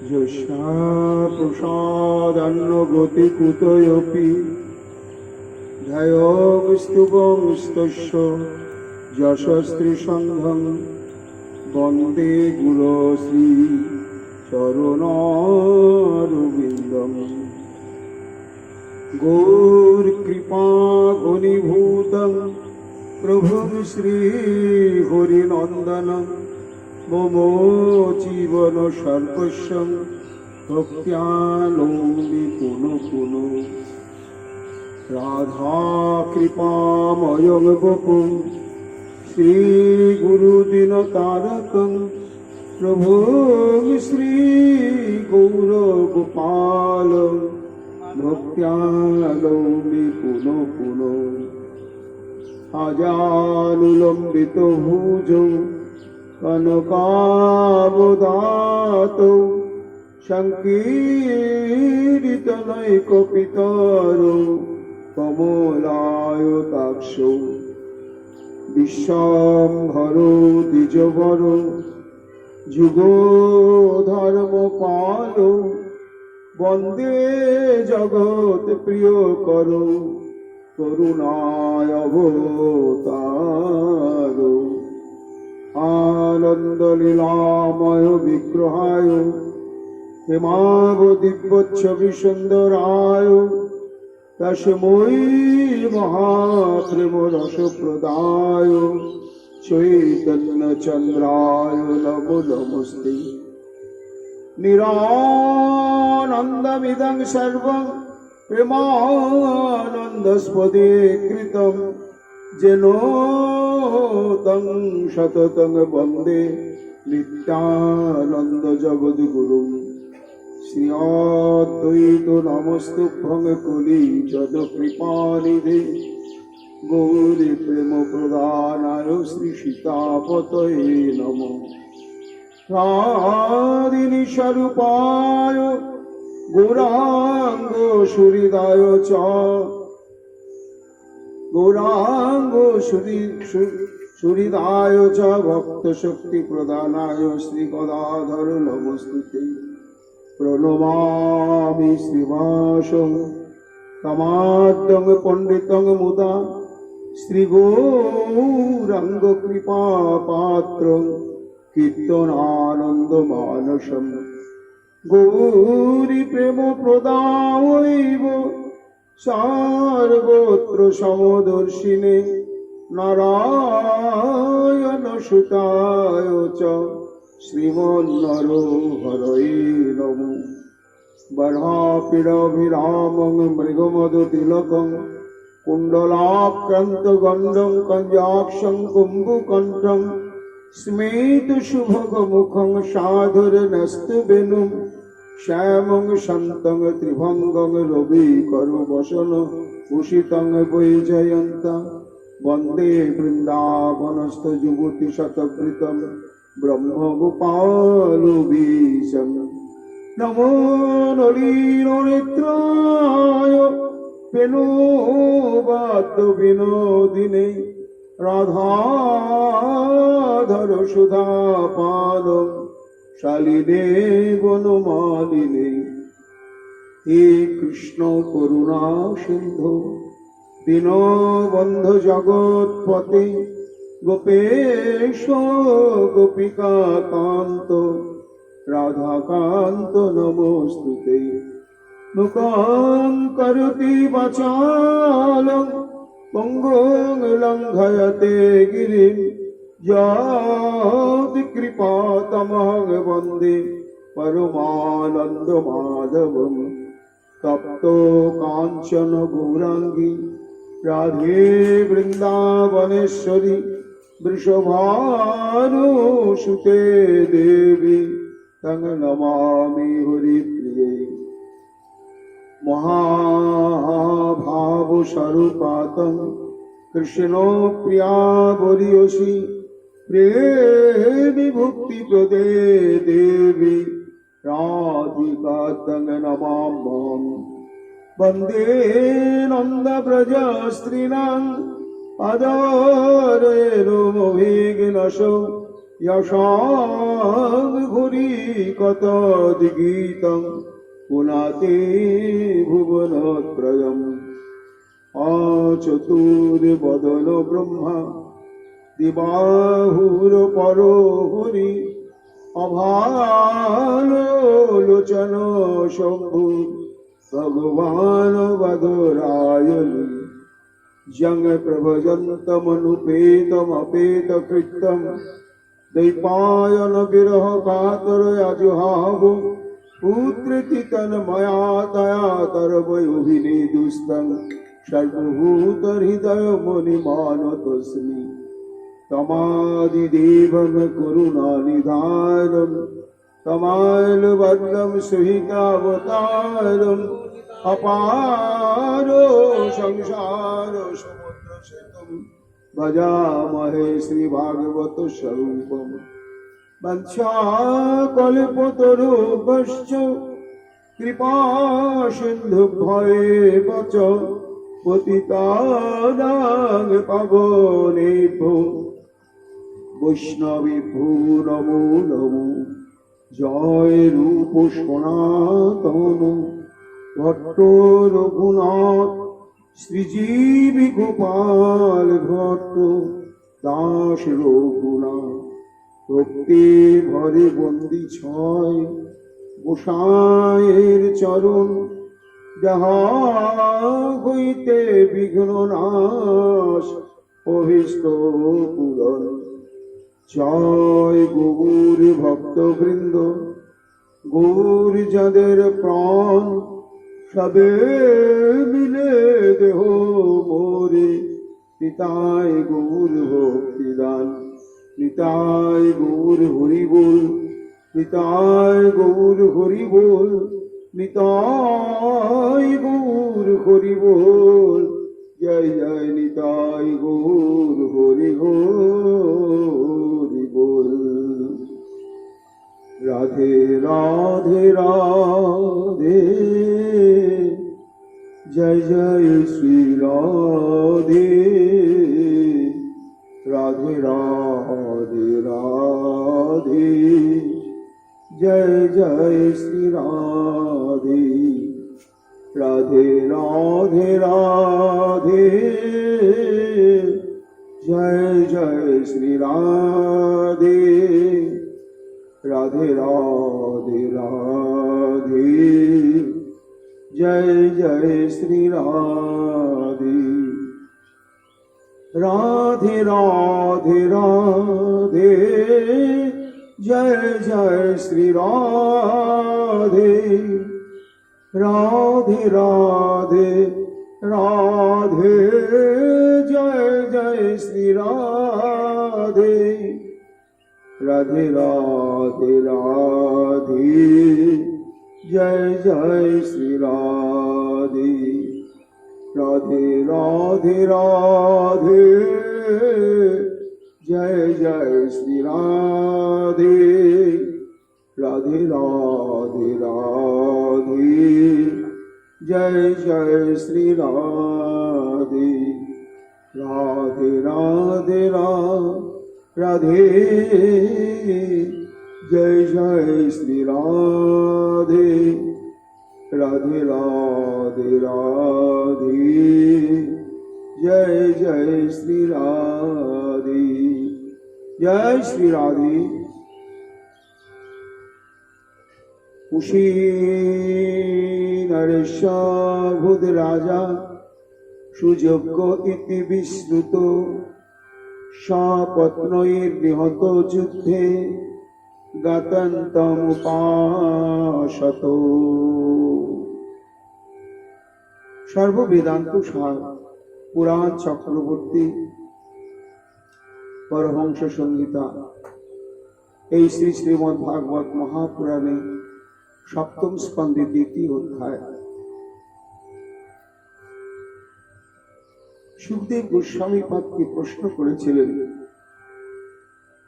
ज्योत्स्नाप्रसादान्नगतिकुतयोऽपि ध्यायोस्तुवंस्तस्य यशस्त्रिसङ्घं वन्दे गुरोश्री चरणारविन्दम्। गौरकृपा घनीभूतं प्रभुं श्रीहरिनन्दनं मम जीवन सर्वस्वं भक्त्या नौमि पुनः पुनः। राधा कृपामयं वपुं श्रीगुरुदिनतारकं प्रभुं श्रीगौरगोपालं भक्त्या नौमि पुनः पुनः। अजानुलम्बितभुजौ कनकावदातौ संकीर्तनैकपितरौ कमलायताक्षौ विश्वाम्भरो द्विजवरो जुगोधर्मपालो वन्दे जगत्प्रियकरो करुणावतारो। आनन्दलीलामय विग्रहाय हेमावदिव्यच्छविसुन्दराय तस्मै महाप्रेमरसप्रदाय चैतन्यचन्द्राय नमो नमस्ते। निरानन्दमिदं सर्वं प्रेमानन्दस्पदे कृतं जेन तं सततं वन्दे नित्यानन्द जगद्गुरुं। श्री अद्वैत नमस्तुभ्यं कलियुग कृपानिधे गौरी प्रेम प्रदानाय श्री सीतापतये नमः। राधिनी स्वरूपाय गौरांग सुहृदाय च सुहृदाय च भक्त शक्ति प्रदानाय श्री गदाधर नमस्तुते। प्रणमामि श्रीवासं तमाद्यं पंडितं मुदा श्री गौरांग कृपा पात्रं कीर्तनानंद मानसं। गौरी प्रेम प्रदायैव सर्वत्र समदर्शिने नारायण सुताय च श्रीमन्नरहरये नमः। बर्हापीडभिरामं मृगमदतिलकं कुण्डलाक्रान्तगण्डं कञ्जाक्षं कुम्भकण्ठं स्मेतशुभगमुखं साधुर्नस्तवेणुं श्यामं शान्तं त्रिभंगं रविकरवसनं उषितं वैजयन्तं वन्दे वृन्दावनस्थयुवतिशतवृतं ब्रह्मगोपालवीशं। नमो नलिननेत्राय वेणुवाद्यविनोदिने राधाधर सुधापानं शालिने वनमालिने। हे कृष्ण करुणा सिंधु दीनबन्धु जगत्पते गोपेश गोपिका कांत राधाकांत नमोस्तुते। मुखं करोति वाचालं पंगुं लंघयते गिरिं यत्कृपातमहं वन्दे परमानन्दमाधवं। तप्तो काञ्चन गौरांगी राधे वृंदावनेश्वरी वृषभानुसुते देवी तं नमामि हरिप्रिये। महाभावस्वरूपातं कृष्णो प्रिया वरीयसी प्रेमी भक्तिप्रदे देवी राधिका तं नमाम्यहम्। वन्दे नन्दव्रजस्त्रीणाम् आदरेणुमभिघ्नसो यशां घुरी कतदिगीतं पुनाते भुवनत्रयम् आचतुर्वदन ब्रह्मा दिबाहुरपरो हरि अभालोचन शम्भु भगवान् वदरायणि जंग प्रभजन्तमनुपेतमपेतकृत्यं दैपायन विरह कातर अजुहाव पुत्रेति तन्मया तया तरवयोभिनेदुस्तं सर्वभूतहृदयमुनिमानतोऽस्मि तमादिदेवं करुणानिधानं तमालवदनं सुहितावतारम् अपारो संसार समुद्र सेतुं भजामहे श्रीभागवत स्वरूपम् वंशाकल्पतरुभ्यश्च कृपा सिन्धुभ्येव च पतितानां पावनेभ्यो वैष्णवेभ्यो नमो नमो जय रूप सनातन भट्ट रघुनाथ श्रीजीवी गोपाल भट्ट दास रघुनाथ भक्ति भरे बंदी छय गोसाइर चरण যাহা হইতে বিঘ্ন নাশ অভীষ্ট পূরণ। জয় গৌর ভক্তবৃন্দ, গৌর যাদের প্রাণ, সবে মিলে দেহ মোরে, নিতাই গৌর ভক্তিদান, নিতাই গৌর হরি বল, নিতাই গৌর হরি বল, নিতাই গৌর হরি বল, জয় জয় নিতাই গৌর হরি হরি বল। রাধে রাধে রাধে, জয় জয় শ্রী রাধে, রাধে রাধে রাধে, जय जय श्री राधे, राधे राधे राधे, जय जय श्री राधे, राधे राधे राधे, जय जय श्री राधे, राधे राधे राधे, जय जय श्री राधे, राधे राधे राधे, जय जय श्री राधे, राधे राधे राधे, जय जय श्री राधे, राधे राधे राधे, जय जय श्री राधे, राधे राधे राधे, जय जय श्री राधे, राधे राधे राधे, जय जय श्री राधे, राधे राधे राधे, जय जय श्री राधे, जय श्री राधे। कुशीनरेशाभुद राजा सुयोग्य इति विश्रुत, सपत्नैर्निहत युद्धे गतन्तमुपासत। सर्ववेदांत सार पुराण चक्रवर्ती परमहंस संहिता এই শ্রী শ্রীমদ্ ভাগবত মহাপুরাণে সপ্তম স্কন্ধে দ্বিতীয় অধ্যায়। সুখদেব গোস্বামী পাদকে প্রশ্ন করেছিলেন,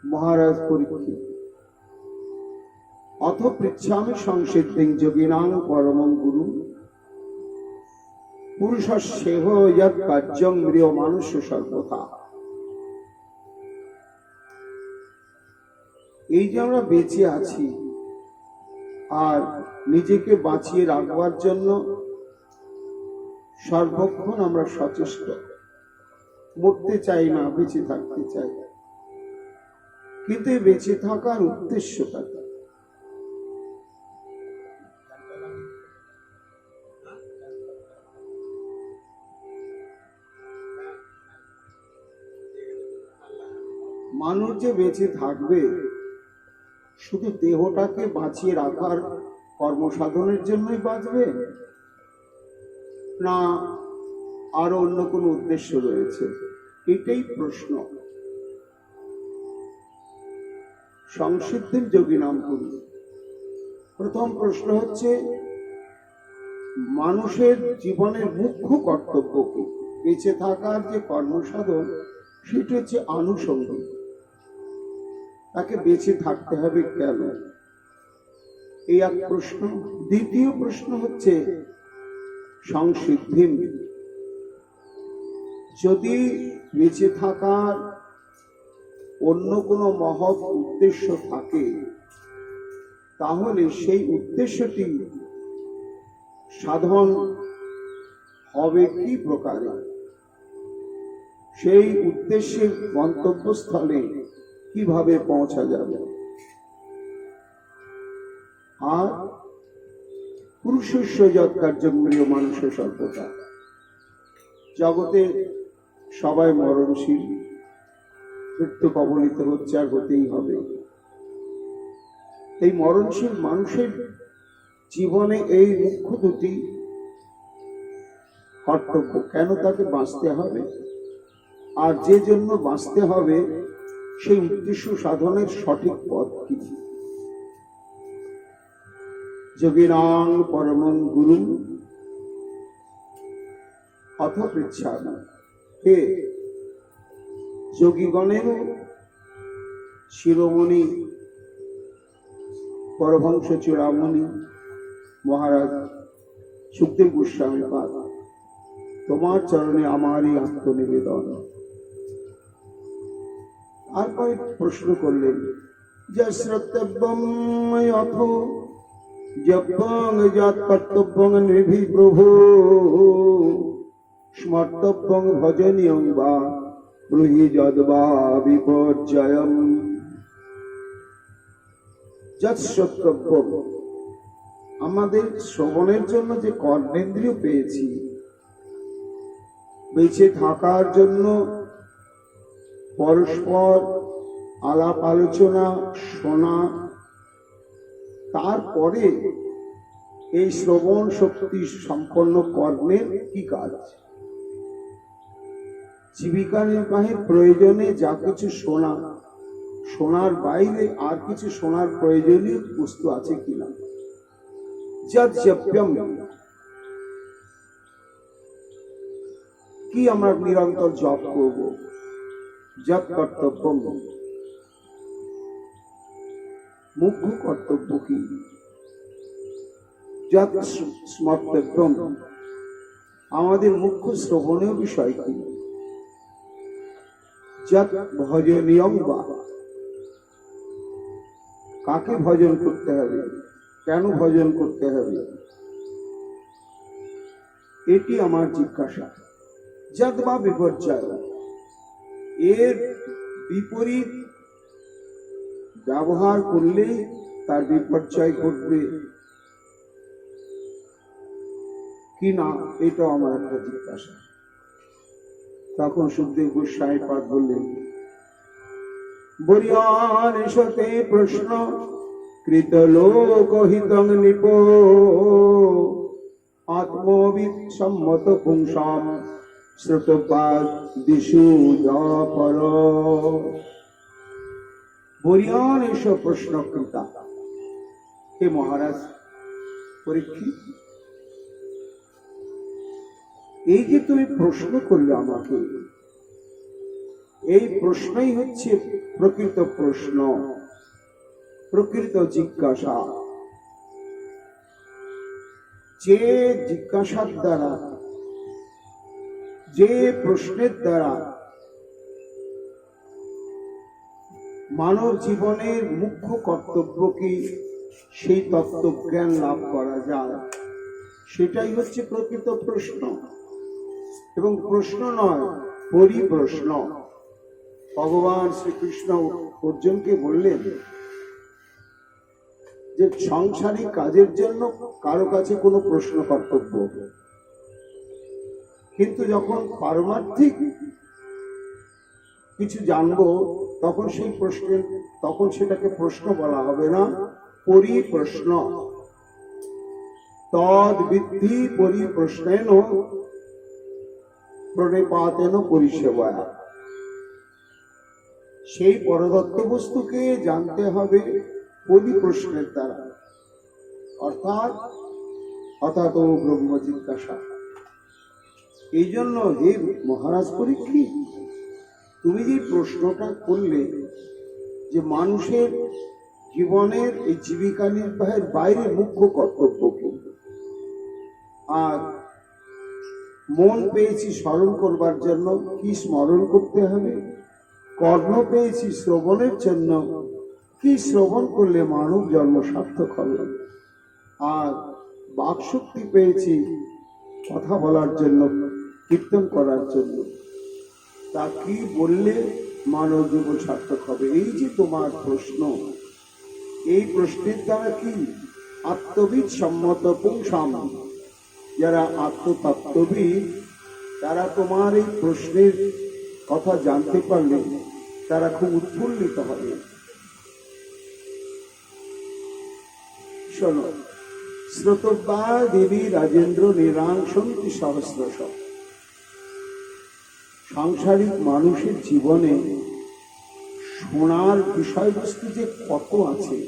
মহারাজ পরীক্ষিত, অথ পৃচ্ছামি সংসিদ্ধিং যোগিনাং পরমং গুরু পুরুষস্যেহ যৎ কার্যং ম্রিয় মানুষ্য সর্বথা। এই যে আমরা বেঁচে আছি আর নিজেকে বাঁচিয়ে রাখবার জন্য সর্বক্ষণ আমরা সচেষ্ট, মরতে চাই না, বেঁচে থাকতে চাই। কিন্তু বেঁচে থাকার উদ্দেশ্যটা কি? মানুষ যে বেঁচে থাকবে শুধু দেহটাকে বাঁচিয়ে রাখার কর্মসাধনের জন্যই বাঁচবে, না আরো অন্য কোনো উদ্দেশ্য রয়েছে? এটাই প্রশ্ন। সংসিদ্ধির যোগী নাম করি। প্রথম প্রশ্ন হচ্ছে, মানুষের জীবনের মুখ্য কর্তব্য কি? বেঁচে থাকার যে কর্মসাধন সেটা হচ্ছে আনুষঙ্গিক। তাকে বেঁচে থাকতে হবে কেন? এই এক প্রশ্ন। দ্বিতীয় প্রশ্ন হচ্ছে সংসিদ্ধি। যদি বেঁচে থাকার অন্য কোনো মহৎ উদ্দেশ্য থাকে, তাহলে সেই উদ্দেশ্যটি সাধন হবে কি প্রকারে? সেই উদ্দেশ্যের গন্তব্যস্থলে কিভাবে পৌঁছা যাবে? আর পুরুষস্য যৎ কার্যং গৃহীয়তে মানুষের সর্বদা। জগতে সবাই মরণশীল, মৃত্যু কবলিত হচ্ছে আর হতেই হবে। এই মরণশীল মানুষের জীবনে এই মুখ্য দুটি কর্তব্য। কেন তাকে বাঁচতে হবে, আর যে জন্য বাঁচতে হবে সেই উদ্দেশ্য সাধনের সঠিক পথ কি? যোগিনাং পরমং গুরু অথ পৃচ্ছামি। হে যোগীগণেরও শিরোমণি পরমহংস চূড়ামণি মহারাজ সুখদেব গোস্বামী পাদ, তোমার চরণে আমারই আত্মনিবেদন। আর কয়েক প্রশ্ন করলেন, যে শ্রোতব্যম অথ যজ্ঞং যৎ কর্তব্যং নিভি প্রভু স্মর্তব্যং ভজনীয়ং বা ব্রূহি যদ্বা বিপর্যয়ম। যৎ শ্রোতব্য, আমাদের শ্রবণের জন্য যে কর্ণেন্দ্রিয় পেয়েছি, বেঁচে থাকার জন্য পরস্পর আলাপ আলোচনা শোনা, তারপরে এই শ্রবণ শক্তি সম্পন্ন কর্মের কি কাজ? জীবিকা নির্বাহের প্রয়োজনে যা কিছু শোনা, শোনার বাইরে আর কিছু শোনার প্রয়োজনীয় বস্তু আছে কিনা? যৎ জপ্যম, কি আমরা নিরন্তর জপ করব? যৎ কর্তব্যম, মুখ্য কর্তব্য কি? যৎ স্মর্তব্যম, আমাদের মুখ্য শ্রবণীয় বিষয় কি? যৎ ভজনীয়ং বা, কাকে ভজন করতে হবে, কেন ভজন করতে হবে, এটি আমার জিজ্ঞাসা। যৎ বা বিপর্যয়, এর বিপরীত ব্যবহার করলে তার বিপর্যয় ঘটবে কি না, এটাও আমার একটা জিজ্ঞাসা। তখন সুখদেব গোস্বামী পাদ বললেন, বরিয়ান এসতে প্রশ্ন কৃত লোকহিতং নিপ আত্মবিদ সম্মত পুংসাম শ্রুতপাদ দিশু যপর। বরিয়ান এস প্রশ্নকৃতা, হে মহারাজ পরীক্ষিত, এই যে তুমি প্রশ্ন করলে আমাকে, এই প্রশ্নই হচ্ছে প্রকৃত প্রশ্ন, প্রকৃত জিজ্ঞাসা। যে জিজ্ঞাসার দ্বারা, যে প্রশ্নের দ্বারা মানব জীবনের মুখ্য কর্তব্য কি সেই তত্ত্বজ্ঞান লাভ করা যায়, সেটাই হচ্ছে প্রকৃত প্রশ্ন। এবং প্রশ্ন নয়, পরিপ্রশ্ন। ভগবান শ্রীকৃষ্ণ অর্জুনকে বললেন যে সাংসারিক কাজের জন্য কারো কাছে কোনো প্রশ্ন কর্তব্য, কিন্তু যখন পারমার্থিক কিছু জানবো তখন সেই প্রশ্নের তখন সেটাকে প্রশ্ন বলা হবে না, পরিপ্রশ্ন। তদ বিদ্ধি পরিপ্রশ্নেন প্রণিপাতেন পরিষেবা। সেই পরদত্ত বস্তুকে জানতে হবে পরিপ্রশ্নের দ্বারা, অর্থাৎ অথাতো ব্রহ্ম জিজ্ঞাসা। এই জন্য হে মহারাজ পরীক্ষিত, তুমি যে প্রশ্নটা করলে যে মানুষের জীবনের এই জীবিকা নির্বাহের বাইরে মুখ্য কর্তব্য কি, আর মন পেয়েছি স্মরণ করবার জন্য কি স্মরণ করতে হবে, কর্ণ পেয়েছি শ্রবণের জন্য কি শ্রবণ করলে মানব জন্ম সার্থক হবে, আর বাকশক্তি পেয়েছি কথা বলার জন্য, কীর্তন করার জন্য, তা কি বললে মানব জীবন সার্থক হবে। এই যে তোমার প্রশ্ন, এই প্রশ্নের দ্বারা কি আত্মবিদ সম্মত পুংসাম, যারা আত্মতত্ত্ববিদ তারা তোমার এই প্রশ্নের কথা জানতে পারলে তারা খুব উৎফুল্লিত হবে। শোনো, শ্রোতব্যা দেবী রাজেন্দ্র নিরাংশন্তি সহস্রশ। সাংসারিক মানুষের জীবনে শোনার বিষয়বস্তু যে কত আছে,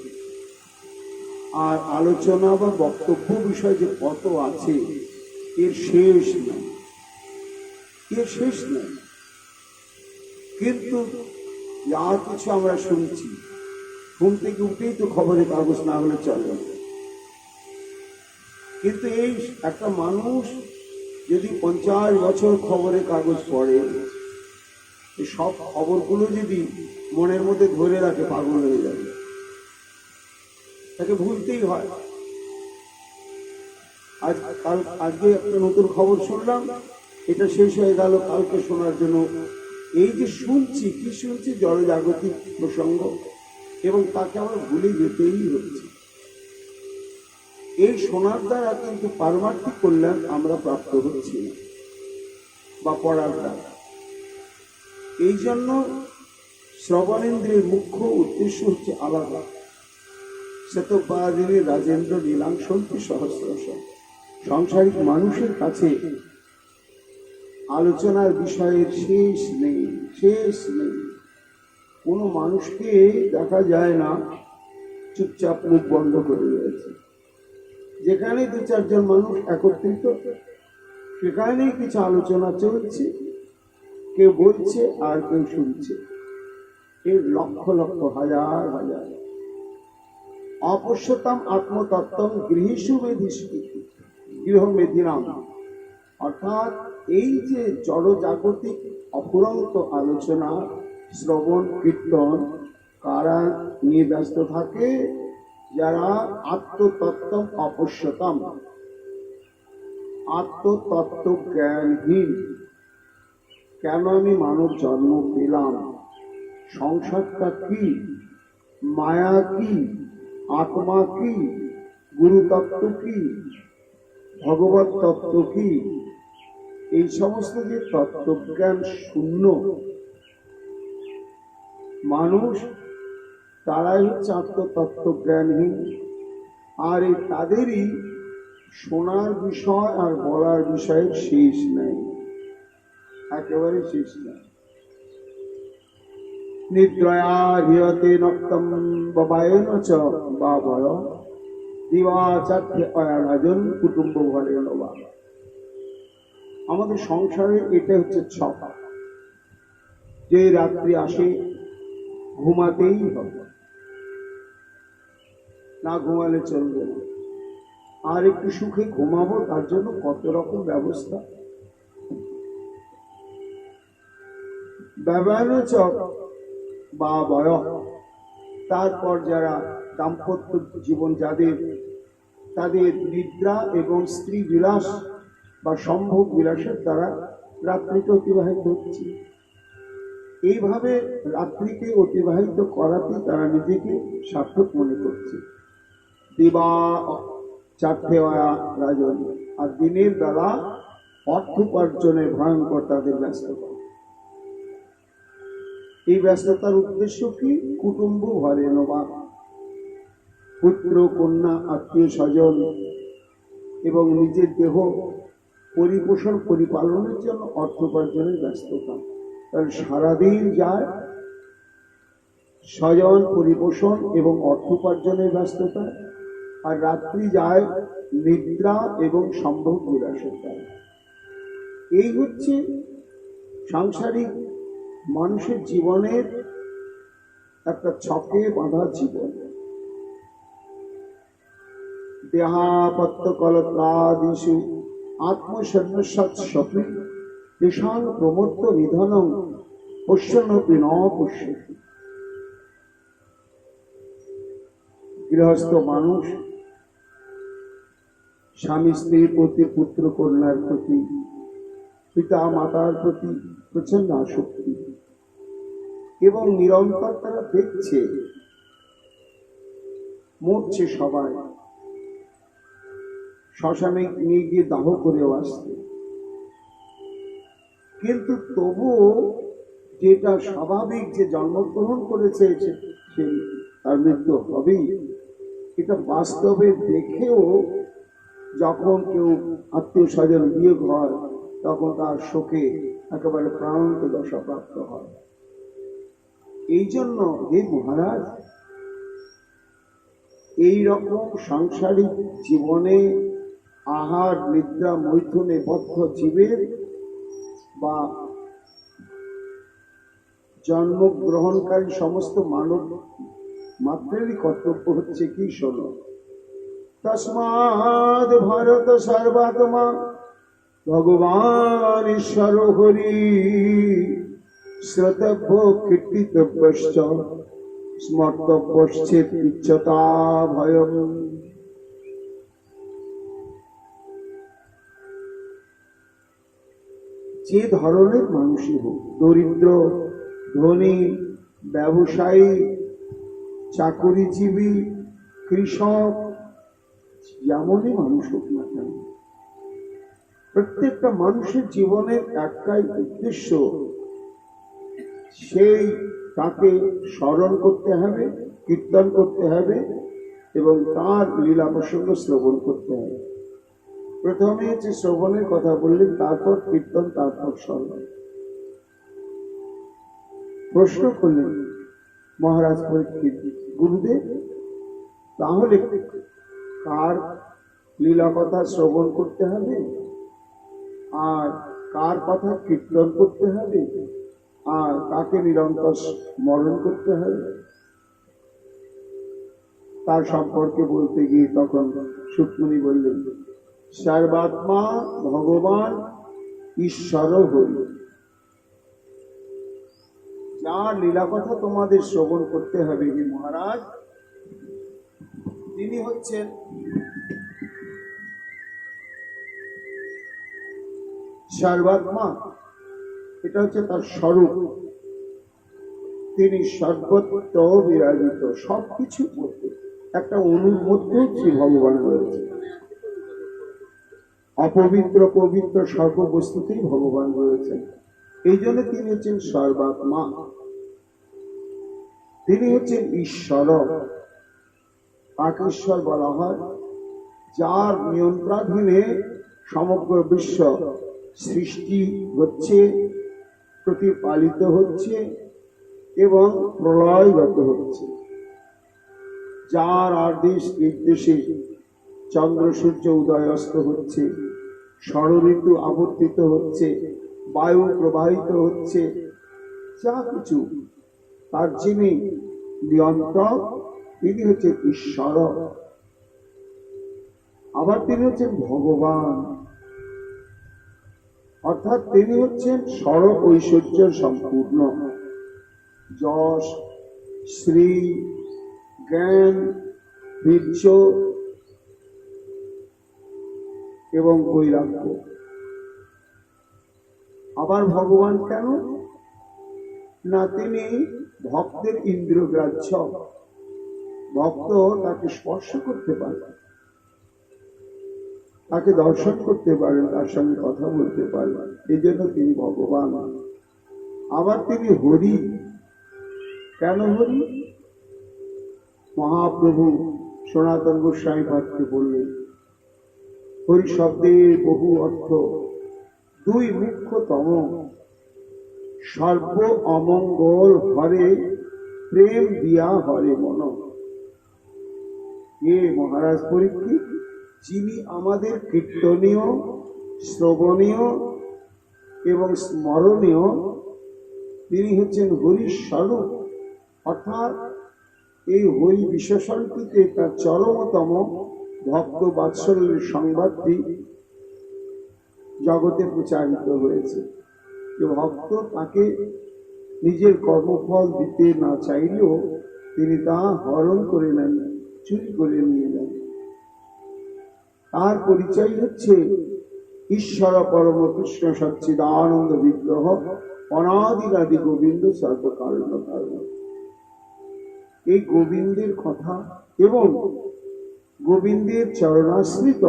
আর আলোচনা বা বক্তব্য বিষয় যে কত আছে, এর শেষ নেই, এর শেষ নেই। কিন্তু যা কিছু আমরা শুনছি, ঘুম থেকে উঠেই তো খবরের কাগজ না হলে চলে। কিন্তু এই একটা মানুষ যদি 50 বছর খবরের কাগজ পড়ে, সব খবরগুলো যদি মনের মধ্যে ধরে রাখে, পাগল হয়ে যাবে, তাকে ভুলতেই হয়। আজকে একটা নতুন খবর শুনলাম, এটা শেষ হয়ে গেল, কালকে শোনার জন্য এই যে শুনছি, কি শুনছি, জড়জাগতিক প্রসঙ্গ, এবং তাকে আমরা ভুলে যেতেই হচ্ছে। এই শোনার দ্বারা কিন্তু পারমার্থিক কল্যাণ আমরা প্রাপ্ত হচ্ছি না, বা পড়ার দ্বারা। এই জন্য শ্রবণেন্দ্রের মুখ্য উদ্দেশ্য হচ্ছে আলাদা। শ্বেতবাদিনী রাজেন্দ্র নীলাংশন্তি সহস্রশ। সাংসারিক মানুষের কাছে আলোচনার বিষয়ের শেষ নেই, শেষ নেই। কোনো মানুষকে দেখা যায় না চুপচাপ মুখ বন্ধ করে রয়েছে। যেখানে 2-4 মানুষ একত্রিত, সেখানেই কিছু আলোচনা চলছে, কেউ বলছে আর কেউ শুনছে। এর লক্ষ লক্ষ, হাজার হাজার। অপশ্যতাম আত্মতত্ত্বম গৃহীষু মেধিষ্ঠিতি গৃহমেধিনাম। অর্থাৎ এই যে জড়জাগতিক অফুরন্ত আলোচনা, শ্রবণ, কীর্তন, কারা নিয়ে ব্যস্ত থাকে? যারা আত্মতত্ত্বম অপশ্যতাম, আত্মতত্ত্ব জ্ঞানহীন। কেন আমি মানব জন্ম পেলাম, সংসারটা কি, মায়া কি, আত্মা কি, গুরুতত্ত্ব কি, ভগবত তত্ত্ব কি, এই সমস্ত যে তত্ত্বজ্ঞান শূন্য মানুষ, তারাই হচ্ছে আত্মতত্ত্বজ্ঞানহীন। আর এই তাদেরই শোনার বিষয় আর বলার বিষয়ের শেষ নেই, একেবারে শেষ নেই। নিদ্রয়া হিয়তে নক্তম বাবায়ন চ বাবয় দিবাচার্যে অয়ারাজন কুটুম্ব ঘরে নবা। আমাদের সংসারে এটা হচ্ছে ছকা, যে রাত্রি আসে ঘুমাতেই হবে, না ঘুমালে চলবে না। আর একটু সুখে ঘুমাবো, তার জন্য কত রকম ব্যবস্থা। ব্যবহার বা বয় তারপর যারা দাম্পত্য জীবন যাদের, তাদের নিদ্রা এবং স্ত্রী বিলাস বা সম্ভোগ বিলাসের দ্বারা রাত্রিকে অতিবাহিত হচ্ছে। এইভাবে রাত্রিকে অতিবাহিত করাতে তারা নিজেকে সার্থক মনে করছে। দিবা চারটে রাজন, আর দিনের বেলা অর্থ উপার্জনের ভয়ঙ্কর তাদের ব্যস্ততা। এই ব্যস্ততার উদ্দেশ্য কি? কুটুম্ব ঘরে নবা, পুত্র কন্যা আত্মীয় স্বজন এবং নিজের দেহ পরিপোষণ পরিপালনের জন্য অর্থ উপার্জনের ব্যস্ততা। তাহলে সারাদিন যায় স্বজন পরিপোষণ এবং অর্থ উপার্জনের ব্যস্ততা, আর রাত্রি যায় নিদ্রা এবং সম্ভোগ বিলাসিতা। এই হচ্ছে সাংসারিক মানুষের জীবনের একটা ছকে বাঁধা জীবন। দেহাপত্য কলত্রাদিষু আত্মসন্ন্যাসাৎ স্বপ্নে তেষাং প্রমত্ত নিধনং পশ্যনপি ন পশ্যতি। গৃহস্থ মানুষ স্বামী স্ত্রীর প্রতি, পুত্র কন্যার প্রতি, পিতা মাতার প্রতি প্রচন্ড আসক্তি, এবং নিরন্তর তারা দেখছে মরছে সবাই, শ্মশানে নিয়ে গিয়ে দাহ করেও আসছে, কিন্তু তবুও যেটা স্বাভাবিক যে জন্মগ্রহণ করেছে সে তার মৃত্যু হবেই, এটা বাস্তবে দেখেও যখন কেউ আত্মীয় স্বজন বিয়োগ হয় তখন তার শোকে একেবারে প্রাণান্ত দশা প্রাপ্ত হয়। এই জন্য হে মহারাজ, এই রকম সাংসারিক জীবনে আহার নিদ্রা মৈথুনে বদ্ধ জীবের বা জন্মগ্রহণকারী সমস্ত মানব মাত্রেরই কর্তব্য হচ্ছে কি? শোনো, তস্মাদ ভারত সর্বাত্মা ভগবান ঈশ্বর হরি শ্রোতব্য কীর্তিতব্যশ্চ স্মর্তব্যশ্চেৎ ইচ্ছতা ভয়ম। যে ধরনের মানুষই হোক, দরিদ্র, ধনী, ব্যবসায়ী, চাকুরিজীবী, কৃষক, যেমনই মানুষ হোক না কেন, প্রত্যেকটা মানুষের জীবনের একটাই উদ্দেশ্য, সেই তাকে স্মরণ করতে হবে, কীর্তন করতে হবে এবং তার লীলা প্রসঙ্গ শ্রবণ করতে হবে। প্রথমে হচ্ছে শ্রবণের কথা বললেন, তারপর কীর্তন, তারপর স্মরণ। প্রশ্ন করলেন মহারাজ পরীক্ষিত, গুরুদেব তাহলে কার লীলা কথা শ্রবণ করতে হবে আর কার কথা কীর্তন করতে হবে আর কাকে নিরন্তর স্মরণ করতে হবে? তার সম্পর্কে বলতে গিয়ে তখন সুকমণি বললেন, সর্বাত্মা ভগবান ঈশ্বর হরি। যার লীলা কথা তোমাদের শ্রবণ করতে হবে হে মহারাজ, তিনি হচ্ছেন সর্বাত্মা। এটা হচ্ছে তার স্বরূপ। তিনি সর্বত্র বিরাজিত, সবকিছু মধ্যে একটা অনুর মধ্যে শ্রী ভগবান রয়েছে। অপবিত্র পবিত্র সর্ববস্তুতেই ভগবান রয়েছেন। এই জন্য তিনি হচ্ছেন সর্বাত্মা, তিনি হচ্ছেন ঈশ্বর। তাকে ঈশ্বর বলা হয় যার নিয়ন্ত্রণাধীনে সমগ্র বিশ্ব সৃষ্টি হচ্ছে, প্রতিপালিত হচ্ছে এবং প্রলয়গত হচ্ছে, যার আদেশ নির্দেশে চন্দ্র সূর্য উদয় অস্ত হচ্ছে, ষড়ঋতু আবর্তিত হচ্ছে, বায়ু প্রবাহিত হচ্ছে, যা কিছু তার যিনি নিয়ন্ত্রক তিনি হচ্ছেন ঈশ্বর। আবার তিনি হচ্ছেন ভগবান, অর্থাৎ তিনি হচ্ছেন সর্ব ঐশ্বর্য সম্পূর্ণ, যশ, শ্রী, জ্ঞান, বীর্য এবং বৈরাগ্য। আবার ভগবান কেন? না, তিনি ভক্তের ইন্দ্রিয়গ্রাহ্য। ভক্ত তাকে স্পর্শ করতে পারে, তাকে দর্শন করতে পারেন, তার সঙ্গে কথা বলতে পারেন, এই জন্য তিনি ভগবান। আবার তিনি হরি। কেন হরি? মহাপ্রভু সনাতন গোস্বামী পাঠকে বললেন, হরি শব্দের বহু অর্থ, দুই মুখ্যতম। সর্ব অমঙ্গল হরে, প্রেম দিয়া হরে মন। এ মহারাজ পরীক্ষিত, যিনি আমাদের কীর্তনীয়, শ্রবণীয় এবং স্মরণীয়, তিনি হচ্ছেন হরির স্বরূপ। অর্থাৎ এই হরি বিশেষণটিতে তার চরমতম ভক্ত বাৎসল্যের সংবাদটি জগতে প্রচারিত হয়েছে। যে ভক্ত তাকে নিজের কর্মফল দিতে না চাইলেও তিনি তা হরণ করে নেন, চুরি করে নিয়ে নেন। তার পরিচয় হচ্ছে ঈশ্বর পরম কৃষ্ণ সচ্চিদানন্দ বিগ্রহ, অনাদিরাদি গোবিন্দ সর্বকারণ কারণ। এই গোবিন্দের কথা এবং গোবিন্দের চরণাশ্রিত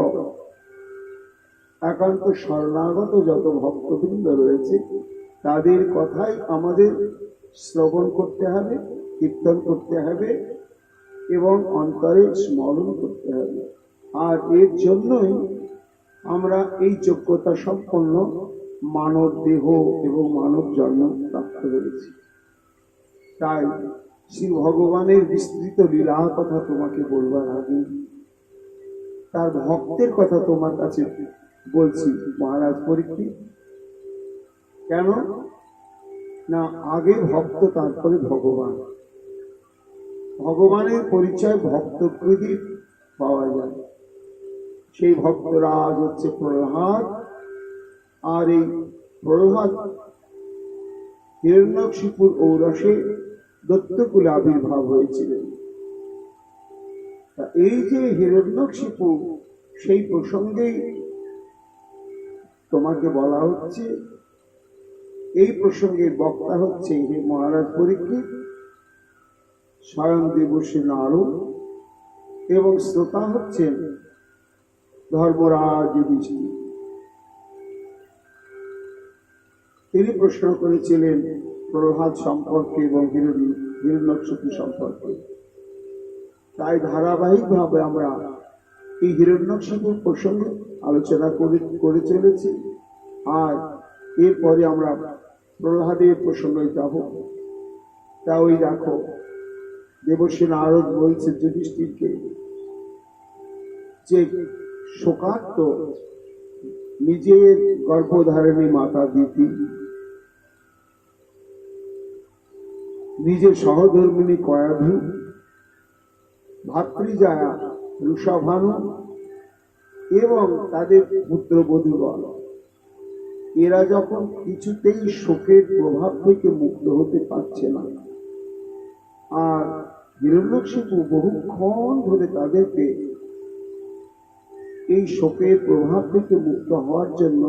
একান্ত শরণাগত যত ভক্তবৃন্দ রয়েছে, তাদের কথাই আমাদের শ্রবণ করতে হবে, কীর্তন করতে হবে এবং অন্তরে স্মরণ করতে হবে। আর এর জন্যই আমরা এই যোগ্যতা সম্পন্ন মানব দেহ এবং মানব জন্ম প্রাপ্ত হয়েছি। তাই শ্রী ভগবানের বিস্তৃত লীলা কথা তোমাকে বলবার আগে তার ভক্তের কথা তোমার কাছে বলছি মহারাজ পরীক্ষিত। কেন না, আগে ভক্ত, তারপরে ভগবান। ভগবানের পরিচয় ভক্তকৃতি পাওয়া যায়। সেই ভক্তরাজ হচ্ছে প্রহ্লাদ। আর এই প্রহ্লাদ হিরণ্যকশিপুর ঔরসে দত্তকুলে আবির্ভাব হয়েছিলেন। এই যে হিরণ্যকশিপু, সেই প্রসঙ্গেই তোমাকে বলা হচ্ছে। এই প্রসঙ্গে বক্তা হচ্ছে হে মহারাজ পরীক্ষিত স্বয়ং দেবশ্রী নারদ, এবং শ্রোতা হচ্ছেন ধর্মরাজ যুধিষ্ঠির। তিনি প্রশ্ন করেছিলেন প্রহ্লাদ সম্পর্কে এবং হিরণ্যকশিপু সম্পর্কে। তাই ধারাবাহিক ভাবে আমরা এই হিরণ্যকশিপুর প্রসঙ্গে আলোচনা করে চলেছি। আর এরপরে আমরা প্রহ্লাদের প্রসঙ্গে যাব। তা ওই দেখো, দেবশ্রী নারদ বলছে যুধিষ্ঠিরকে যে শোকার্ত নিজের গর্ভধারিণী মাতা দিতি, নিজের সহধর্মিণী কয়াধু, ভাতৃজায়া রুষভানু এবং তাদের পুত্রবধূগণ, এরা যখন কিছুতেই শোকের প্রভাব থেকে মুক্ত হতে পারছে না, আর হিরণ্যকশিপু বহুক্ষণ ধরে তাদেরকে এই শোকের প্রভাব থেকে মুক্ত হওয়ার জন্য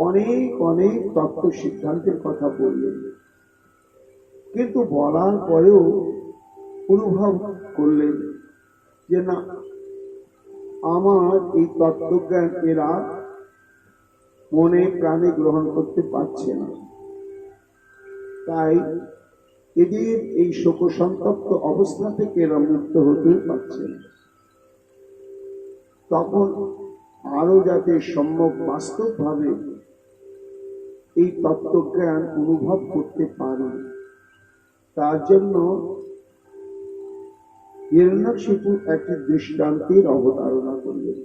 অনেক অনেক তত্ত্ব সিদ্ধান্তের কথা বললেন। কিন্তু বলার পরেও অনুভব করলেন যে না, আমার এই তত্ত্বজ্ঞান এরা মনে প্রাণে গ্রহণ করতে পারছে না। তাই এদের এই শোকসন্তপ্ত অবস্থা থেকে এরা মুক্ত হতে পারছে না। তখন আরো যাতে সম্যক বাস্তবভাবে এই তত্ত্বজ্ঞান অনুভব করতে পারে, তার জন্য হিরণ্যকশিপু একটি দৃষ্টান্তের অবতারণা করলেন।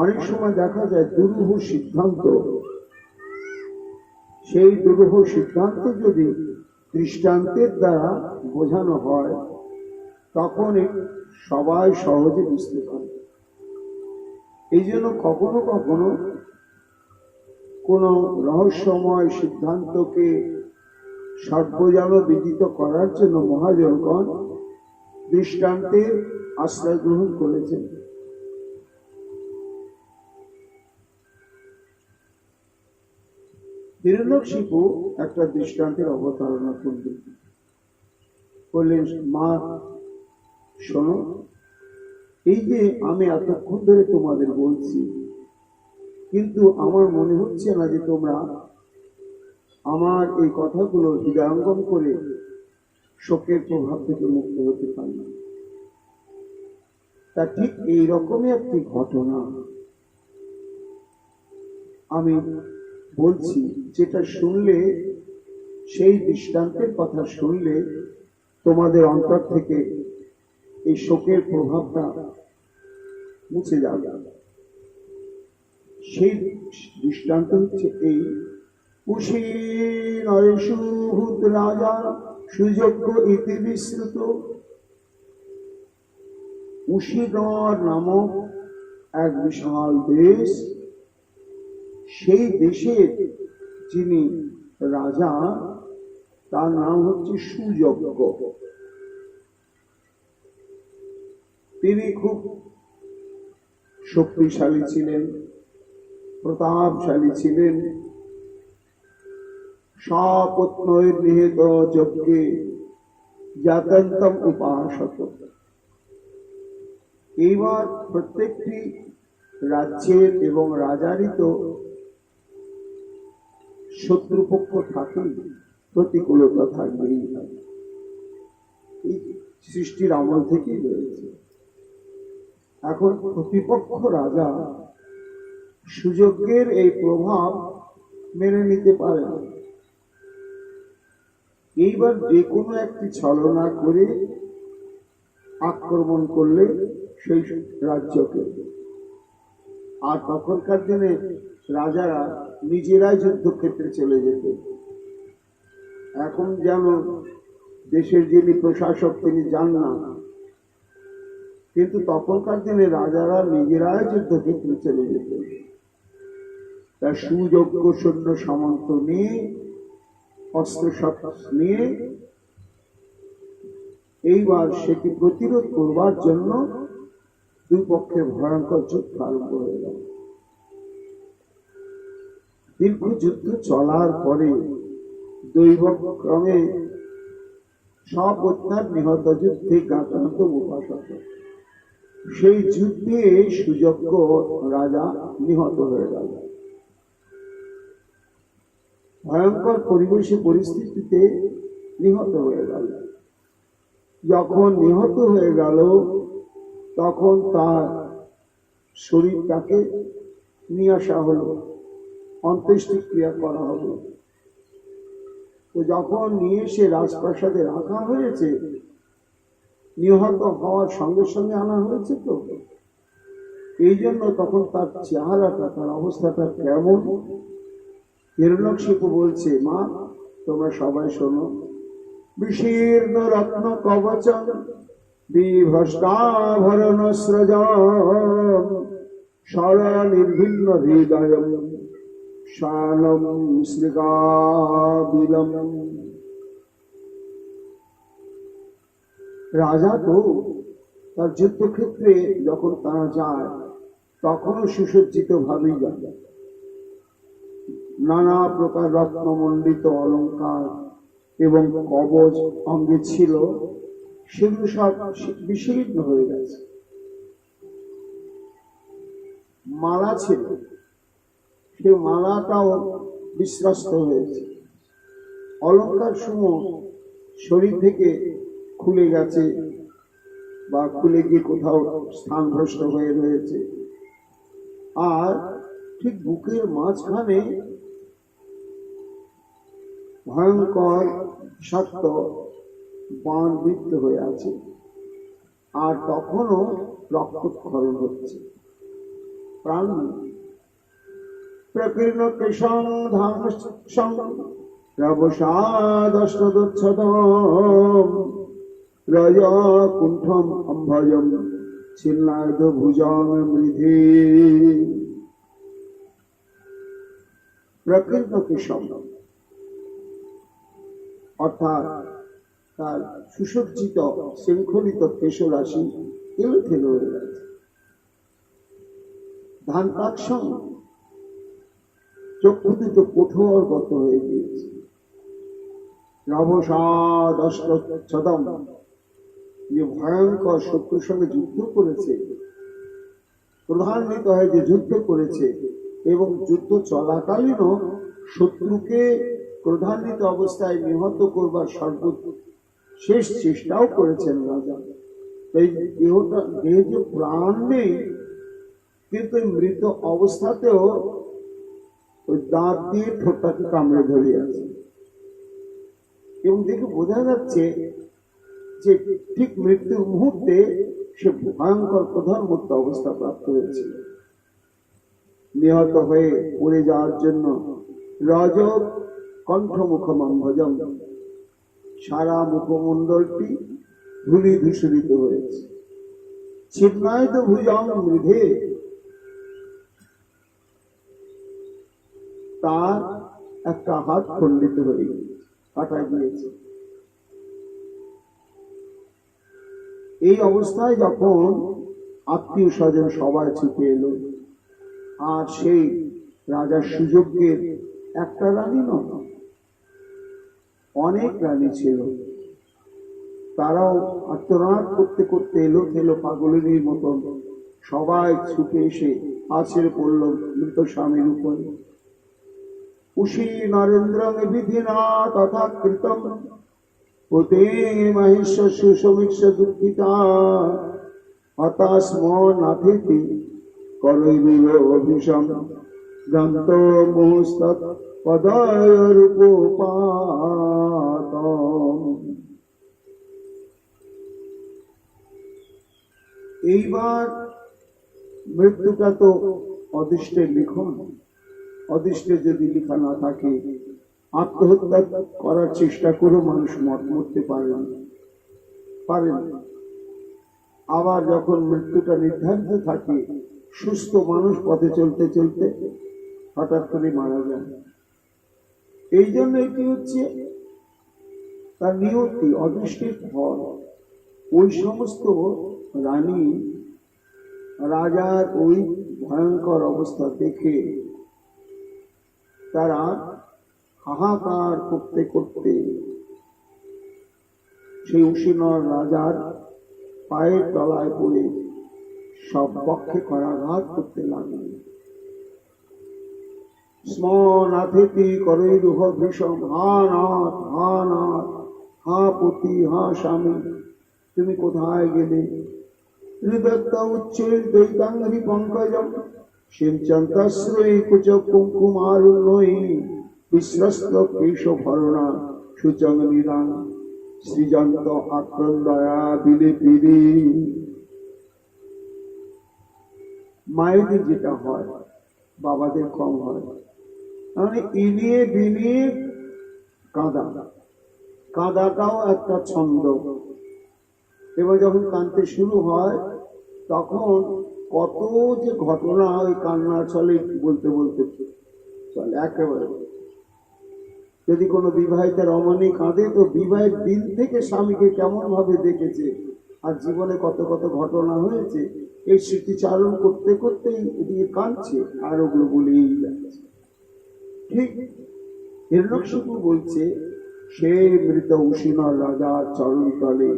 অনেক সময় দেখা যায় দুরূহ সিদ্ধান্ত, সেই দুরূহ সিদ্ধান্ত যদি দৃষ্টান্তের দ্বারা বোঝানো হয়, তখন সবাই সহজে বুঝতে পারে। এই জন্য কখনো কখনো কোন রহস্যময় সিদ্ধান্তকে সর্বজন বিদিত করার জন্য মহাজনগণ দৃষ্টান্তের আশ্রয় গ্রহণ করেছেন। হিরণ্যকশিপু একটা দৃষ্টান্তের অবতারণা করলেন, বললেন, মা শোনো, এই যে আমি এতক্ষণ ধরে তোমাদের বলছি, কিন্তু আমার মনে হচ্ছে না যে তোমরা আমার এই কথাগুলো হৃদয়ঙ্গম করে শোকের প্রভাব থেকে মুক্ত হতে পারবে। তা ঠিক এইরকমই একটি ঘটনা আমি বলছি, যেটা শুনলে, সেই দৃষ্টান্তের কথা শুনলে তোমাদের অন্তর থেকে এই শোকের প্রভাবটা মুছে যাবে। সেই দৃষ্টান্ত হচ্ছে এই, কুশী নরসূত রাজা সুযোগ্য ইতি বিশ্রুত। কুশীগড় নামক এক বিশাল দেশ, সেই দেশের যিনি রাজা তার নাম হচ্ছে সুযোগ্য। তিনি খুব শক্তিশালী ছিলেন, প্রতাপশালী ছিলেন, স্বপ্নৈর নিহিত যজ্ঞে জাতন্তম উপাসত। এইবার প্রত্যেকটি রাজ্যের এবং রাজারই তো শত্রুপক্ষ থাকে, প্রতিকূলতা থাকবেই। এই সৃষ্টির আমল থেকেই রয়েছে। এখন প্রতিপক্ষ রাজা সুযোগের এই প্রভাব মেনে নিতে পারে না। এইবার যে কোনো একটি ছলনা করে আক্রমণ করলে সেই রাজ্যকে, আর তখনকার দিনে রাজারা নিজেরাই যুদ্ধক্ষেত্রে চলে যেত। এখন যেন দেশের যিনি প্রশাসক তিনি যান না, কিন্তু তখনকার দিনে রাজারা নিজেরাই যুদ্ধক্ষেত্রে চলে যেত। তার সুযোগ্য সৈন্য সামন্ত নিয়ে, অস্ত্র শস্ত্র নিয়ে এইবার সেটি প্রতিরোধ করবার জন্য দুই পক্ষে ভয়ঙ্কর যুদ্ধ আরম্ভ হয়ে গেল। দীর্ঘ যুদ্ধ চলার পরে দৈবক্রমে সপত্নার নিহত যুদ্ধে গাতান্ত উপাসক, সেই যুদ্ধে সুযোগ্য রাজা নিহত হয়ে গেল। ভয়ঙ্কর পরিবেশে পরিস্থিতিতে নিহত হয়ে গেল। যখন নিহত হয়ে গেল তখন তার শরীরটাকে নিয়ে আসা হলো, অন্ত্যেষ্টিক্রিয়া করা হলো। তো যখন নিয়ে এসে রাজপ্রাসাদে রাখা হয়েছে, নিহত হওয়ার সঙ্গে সঙ্গে আনা হয়েছে, তো এই জন্য তখন তার চেহারাটা, তার অবস্থাটা কেমন। হিরণ্যকশিপু বলছে, মা তোমরা সবাই শোনো, বিশীর্ণ রত্ন কবচম বিভ্রষ্টাভরণ স্রজম সরা নির্ভিন্ন হৃদয় শালম শ্রীগাবিলম। রাজা তো তার যুদ্ধক্ষেত্রে যখন তারা যায় তখনও সুসজ্জিত ভাবেই যায়, নানা প্রকার রত্নমণ্ডিত অলঙ্কার এবং কবচ অঙ্গে ছিল, সেগুলো সব বিশীর্ণ হয়ে গেছে। মালা ছিল, সে মালাটাও বিস্রস্ত হয়েছে। অলঙ্কার সমূহ শরীর থেকে খুলে গেছে বা খুলে গিয়ে কোথাও স্থানভ্রষ্ট হয়ে রয়েছে। আর ঠিক বুকের মাঝখানে ভয়ঙ্কর শক্ত বাণ বিদ্ধ হয়ে আছে, আর তখনও রক্তক্ষরণ হচ্ছে, প্রাণ প্রকীর্ণ কেশং ধামসং রবসাদষ্টদচ্ছদম রজ কুণ্ঠম অম্ভজম ছিন্নায়ত ভুজং মৃধি। প্রকীর্ণ কেশং, অর্থাৎ তার সুসজ্জিত শৃঙ্খলিত কেশরাশি এলো থেলো হয়ে গেছে। ধান পাকসম চক্ষু দুটো কঠোরগত হয়ে গিয়েছে। নবসাদম যে ভয়ঙ্কর শত্রুর সঙ্গে যুদ্ধ করেছে, প্রধান্বিত হয়ে যে যুদ্ধ করেছে এবং যুদ্ধ চলাকালীনও শত্রুকে প্রধান্বিত অবস্থায় নিহত করবার সর্বশেষ চেষ্টাও করেছেন রাজা। এই দেহে যে প্রাণ নেই, কিন্তু মৃত অবস্থাতেও ওই দাঁত দিয়ে ঠোঁটটাকে কামড়ে ধরে আছে এবং দেখে বোঝা যাচ্ছে যে ঠিক মৃত্যুর মুহূর্তে সে ভয়ঙ্কর প্রধানমুক্ত অবস্থা প্রাপ্ত হয়েছিল। নিহত হয়ে পড়ে যাওয়ার জন্য রজব কণ্ঠমুখমম্ভজম, সারা মুখমণ্ডলটি ধূলি ধূসরিত হয়েছে। ছিন্নায়িত ভুজং মৃধে, তার একটা হাত খণ্ডিত হয়ে কাটা গিয়েছে। এই অবস্থায় যখন আত্মীয় স্বজন সবাই ছুটে এলো, আর সেই রাজার সুযোগের একটা রানী নয়, অনেক রানী ছিল, তারাও আত্মনাদ করতে করতে এলো থেলো পাগলের মতন সবাই ছুটে এসে আছড়ে পড়ল মৃত স্বামীর উপরে। উষি নরেন্দ্র বিধিনা তথা কৃতম পুতে মহেশ সুসমীক্ষ দুঃখিতা হতাস্ম নাথেতি করৈরুল ভীষণ গ্রন্থ মুস্তৎ পদয় রূপপাত। এইবার মৃত্যুটা তো অদৃষ্টের লিখন, অদৃষ্টে যদি লেখা না থাকে আত্মহত্যা করার চেষ্টা করে মানুষ মরতে পারে না। আবার যখন মৃত্যুটা নির্ধারিত থাকে, সুস্থ মানুষ পথে চলতে চলতে হঠাৎ করে মারা যায়। এই জন্য এটি হচ্ছে তার নিয়তি, অদৃষ্টের ফল। ওই সমস্ত রানী রাজার ওই ভয়ঙ্কর অবস্থা দেখে তারা হাহাকার করতে করতে সেই উশিনর রাজার পায়ের তলায় পড়ে সব পক্ষে করাঘাত করতে লাগলেন। স্মনাথেতি করৈরুহ ভীষণ, হা নাথ, হা নাথ, হা পতি, হা স্বামী, তুমি কোথায় গেলে? হৃদত্ত উচ্চৈর দৈতাঙ্গি পঙ্কজম সিঞ্চন্তশ্রয়ী কুচ কুঙ্কুমারুণ্যৈ বিশ্বস্ত কেশ ভরণা সূচং নিদান সৃজন্ত আক্রন্দয়া বিলিপিরি। মায়েদের যেটা হয়, বাবাদের কম হয়, মানে ইনিয়ে বিনিয়ে কাঁদাটাও একটা ছন্দ। এবার যখন কাঁদতে শুরু হয় তখন কত যে ঘটনা ওই কান্নার ছলে বলতে বলতে চলে একেবারে। যদি কোনো বিবাহিতা রমণী কাঁদে তো বিবাহের দিন থেকে স্বামীকে কেমন ভাবে দেখেছে আর জীবনে কত কত ঘটনা হয়েছে, এই স্মৃতিচারণ করতে করতেই এদিকে কাঁদছে আর ওগুলো বলেই যাচ্ছে। ঠিক হিরণ্যকশিপু বলছে, সেই মৃত উশিনর রাজার চরণ তলে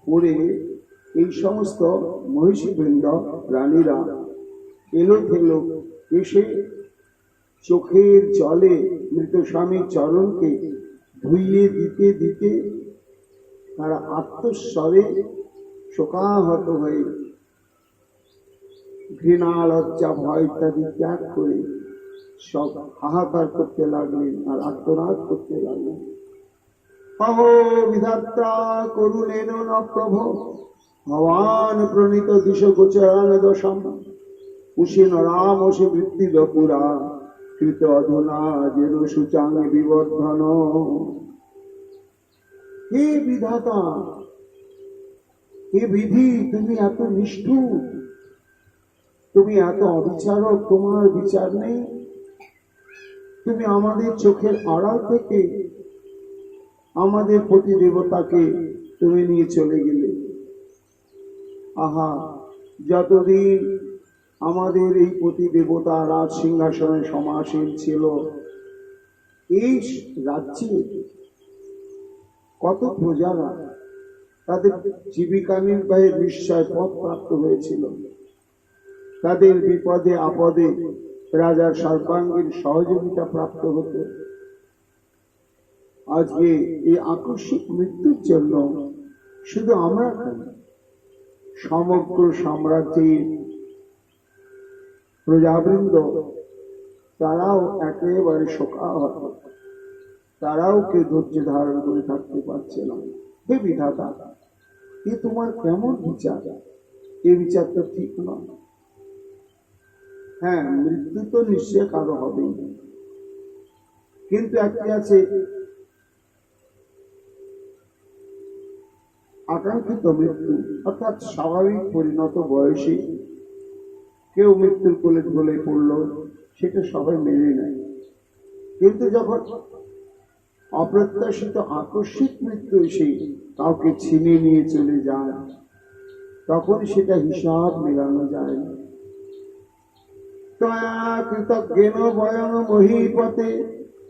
পড়ে এই সমস্ত মহিষীবৃন্দ রানীরা এলো থেলো এসে চোখের জলে মৃত স্বামীর চরণকে ধুইয়ে দিতে দিতে তারা আত্মস্বরে শোকাহত হয়ে ঘৃণা, লজ্জা, ভয় ইত্যাদি ত্যাগ করে সব হাহাকার করতে লাগলেন আর আত্মনাদ করতে লাগলেন। অহো বিধাত্রা করুণেন ন প্রভ ভবান প্রণীত দিশ গোচরান দশম উশিন রামসি বৃত্তি বপুরা কৃত অধুনা যেন সুচাং বিবর্ধন। হে বিধাতা, হে বিধি, তুমি এত নিষ্ঠুর, তুমি এত অবিচারক, তোমার বিচার নেই। তুমি আমাদের চোখের আড়াল থেকে আমাদের প্রতি দেবতাকে তুমি নিয়ে চলে গেলে। আহা, যতদিন আমাদের এই প্রতি দেবতা রাজ সিংহাসনে সমাসীন ছিল, এই রাজ্যে কত প্রজারা তাদের জীবিকা নির্বাহের নিশ্চয় পথ প্রাপ্ত হয়েছিল। তাদের বিপদে আপদে রাজার সর্বাঙ্গীন সহযোগিতা প্রাপ্ত হতো। আজকে এই আকস্মিক মৃত্যুর জন্য শুধু আমরা কেন, সমগ্র সাম্রাজ্যের প্রজাবৃন্দ তারাও একেবারে শোকাহত, তারাও কেউ ধৈর্য ধারণ করে থাকতে পারছে না। হে বিধাতা, এ তোমার কেমন বিচার? এ বিচার তো ঠিক নয়। হ্যাঁ, মৃত্যু তো নিশ্চয় কারো হবেই, কিন্তু একটি আছে আকাঙ্ক্ষিত মৃত্যু, অর্থাৎ স্বাভাবিক পরিণত বয়সে কেউ মৃত্যুর কোলে ঢলে পড়লো, সেটা সবাই মেনে নেয়। কিন্তু যখন অপ্রত্যাশিত আকস্মিক মৃত্যু এসে কাউকে ছিনিয়ে নিয়ে চলে যায়, তখন সেটা হিসাব মেলানো যায় না। কৃতজ্ঞেন বয়ং মহীপতে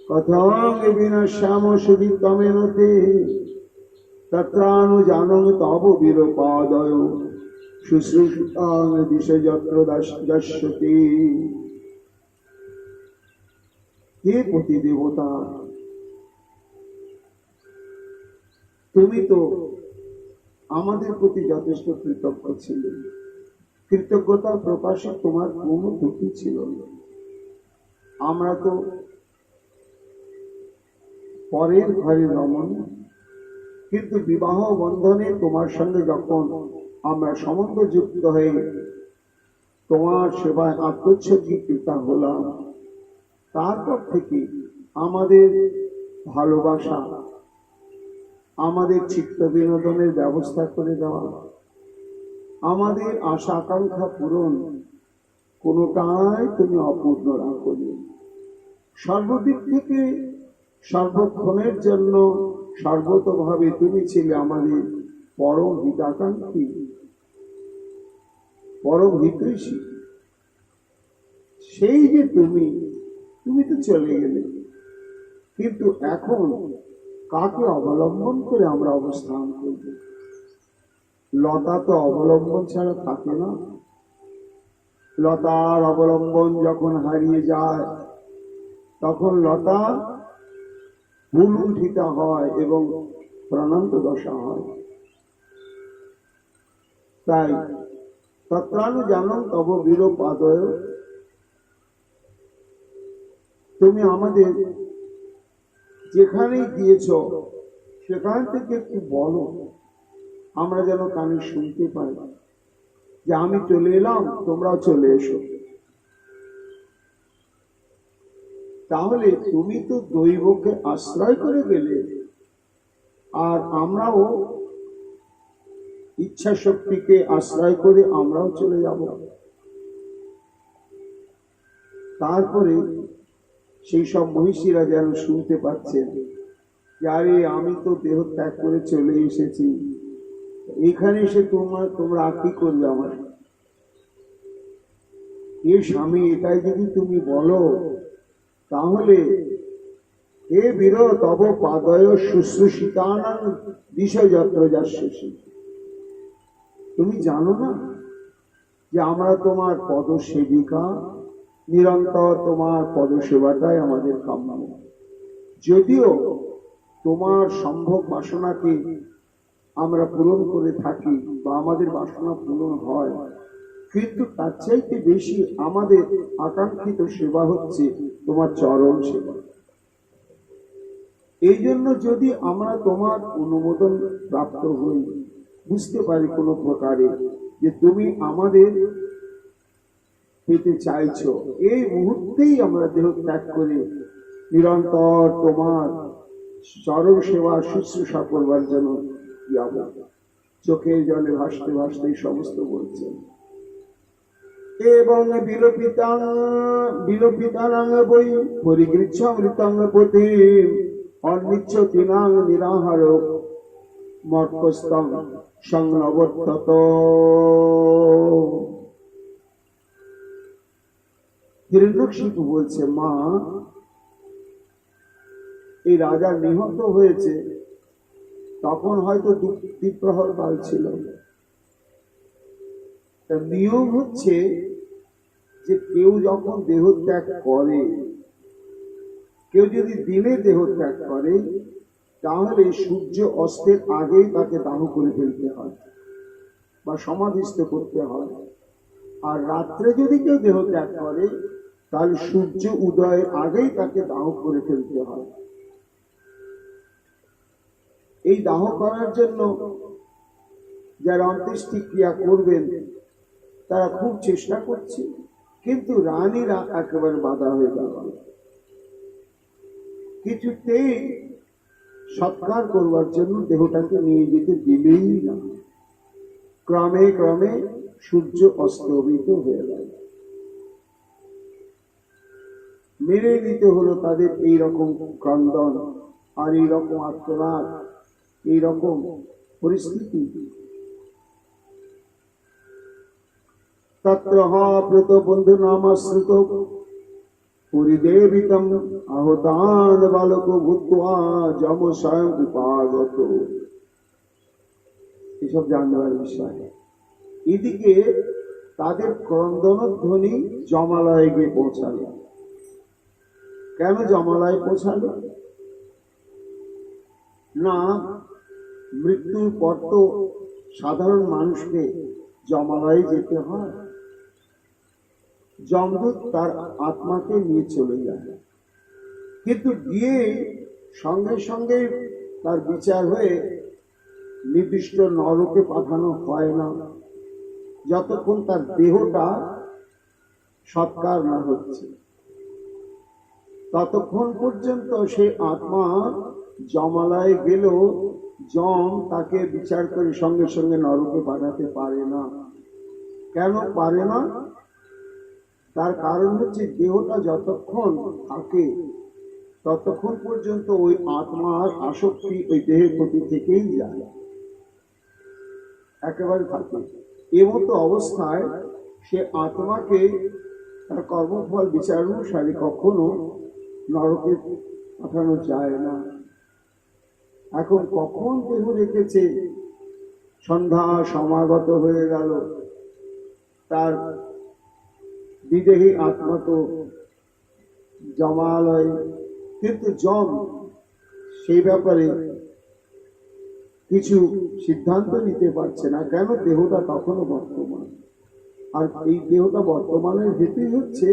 কথং বিনাশ্যাম সুদিতমেনতে তত্রানুজানং তব বীরপাদয় শুশ্রূষাং দিশযত্র যস্যতে। হে প্রতি দেবতা, তুমি তো আমাদের প্রতি যথেষ্ট কৃতজ্ঞ ছিলে। কৃতজ্ঞতা প্রকাশে তোমার কোনো ত্রুটি ছিল না। আমরা তো পরের ঘরে রমণী, কিন্তু বিবাহ বন্ধনে তোমার সঙ্গে যখন আমরা সম্বন্ধ যুক্ত হয়ে তোমার সেবায় আত্মোৎসর্গীকৃত হলাম, তারপর থেকে আমাদের ভালোবাসা, আমাদের চিত্ত বিনোদনের ব্যবস্থা করে দেওয়া, আমাদের আশা আকাঙ্ক্ষা পূরণ, কোনোটাই তুমি অপূর্ণ রাখনি। সর্বদিক থেকে সর্বক্ষণের জন্য সর্বতভাবে তুমি ছিলে আমাদের পরম হিতাকাঙ্ক্ষী, পরম হিতৈষী। সেই যে তুমি তো চলে গেলে, কিন্তু এখন কাকে অবলম্বন করে আমরা অবস্থান করব? লতা তো অবলম্বন ছাড়া থাকে না। লতার অবলম্বন যখন হারিয়ে যায়, তখন লতা ভূলুণ্ঠিত হয় এবং প্রাণান্ত দশা হয়। তাই তত্রানুজানং তব বীরপাদয়, তুমি আমাদের যেখানেই গিয়েছ সেখান থেকে একটু বলো, আমরা যেন কানে শুনতে পাই যে আমি চলে এলাম, তোমরাও চলে এসো। তাহলে তুমি তো দৈবকে আশ্রয় করে গেলে, আর আমরাও ইচ্ছা শক্তিকে আশ্রয় করে আমরাও চলে যাব। তারপরে সেই সব মহিষীরা যেন শুনতে পাচ্ছেন যে আরে আমি তো দেহ ত্যাগ করে চলে এসেছি, এখানে এসে তোমরা কি করবে আমার? এ স্বামী, এটাই যদি তুমি বলো, তাহলে হে বীর তব পাদয় শুশ্রূষিতানাং দিশযত্র যস্যসি। তুমি জানো না যে আমরা তোমার পদ সেবিকা, নিরন্তর তোমার পদ সেবাটাই আমাদের কাম্য। যদিও তোমার সম্ভব বাসনাকে আমরা পূরণ করে থাকি বা আমাদের বাসনা পূরণ হয়, কিন্তু তার চাইতে বেশি আমাদের আকাঙ্ক্ষিত সেবা হচ্ছে তোমার চরণ সেবা। এই জন্য যদি আমরা তোমার অনুমোদন প্রাপ্ত হই, বুঝতে পারি কোনো প্রকারে যে তুমি আমাদের পেতে চাইছো, এই মুহূর্তেই আমরা দেহ ত্যাগ করে নিরন্তর তোমার চরণ সেবা শুশ্রূষা করবার জন্য যাব। চোখে জলে ভাসতে ভাসতে সমস্ত বলছেন। এবং বিলোপিতাং বই পরিগৃচ্ছামৃতং পতি অনিচ্ছ দিনাং নিরাহার মর্কস্তং সংনবর্তত। হিরণ্যকশিপু বলছে, মা, এই রাজা নিহত হয়েছে, তখন হয়তো দ্বিপ্রহর কাল ছিল। নিয়ম হচ্ছে যে কেউ যখন দেহ ত্যাগ করে, কেউ যদি দিনে দেহ ত্যাগ করে, তাহলে সূর্য অস্তের আগেই তাকে দাহ করে ফেলতে হয় বা সমাধিস্থ করতে হয়। আর রাত্রে যদি কেউ দেহ ত্যাগ করে, তাহলে সূর্য উদয়ের আগেই তাকে দাহ করে ফেলতে হয়। এই দাহ করার জন্য যারা অন্ত্যেষ্টি ক্রিয়া করবেন তারা খুব চেষ্টা করছে, কিন্তু রানীরা একেবারে বাধা হয়ে গেল। কিছুতেই সৎকার করবার জন্য দেহটাকে নিয়ে যেতে দিলেই না। ক্রমে ক্রমে সূর্য অস্তমিত হয়ে গেল। মেরে নিতে হলো তাদের এইরকম ক্রন্দন আর এইরকম আত্মনাদ, এইরকম পরিস্থিতি। তত্র প্রত বন্ধু নামাশ্রিত পরিদেবিতম আহতান বালক ভূত্বা যম স্বয়ং উপাগত। এসব জানবার বিষয়। এদিকে তাদের ক্রন্দনধ্বনি যমালয়ে গিয়ে পৌঁছালো। কেন যমালয়ে পৌঁছালো? না, মৃত্যুর পর তো সাধারণ মানুষকে যমালয়ে যেতে হয়। যমদূত তার আত্মাকে নিয়ে চলে যায়, কিন্তু গিয়ে সঙ্গে সঙ্গে তার বিচার হয়ে নির্দিষ্ট নরকে পাঠানো হয় না, যতক্ষণ তার দেহটা সৎকার না হচ্ছে। ততক্ষণ পর্যন্ত সে আত্মা যমালয়ে গেলেও যম তাকে বিচার করে সঙ্গে সঙ্গে নরকে পাঠাতে পারে না। কেন পারে না? তার কারণ হচ্ছে দেহটা যতক্ষণ থাকে ততক্ষণ পর্যন্ত ওই আত্মার আসক্তি ওই দেহের প্রতি থেকেই যায়, একেবারে থাকে। এমতো অবস্থায় সে আত্মাকে তার কর্মফল বিচার অনুসারে কখনো নরকে পাঠানো যায় না। এখন কখন দেহ রেখেছে, সন্ধ্যা সমাগত হয়ে গেল, তার বিদেহী আত্মা তো যমালয়, কিন্তু যম সেই ব্যাপারে কিছু সিদ্ধান্ত নিতে পারছে না। কেন? দেহটা তখনও বর্তমান। আর এই দেহটা বর্তমানের হেতুই হচ্ছে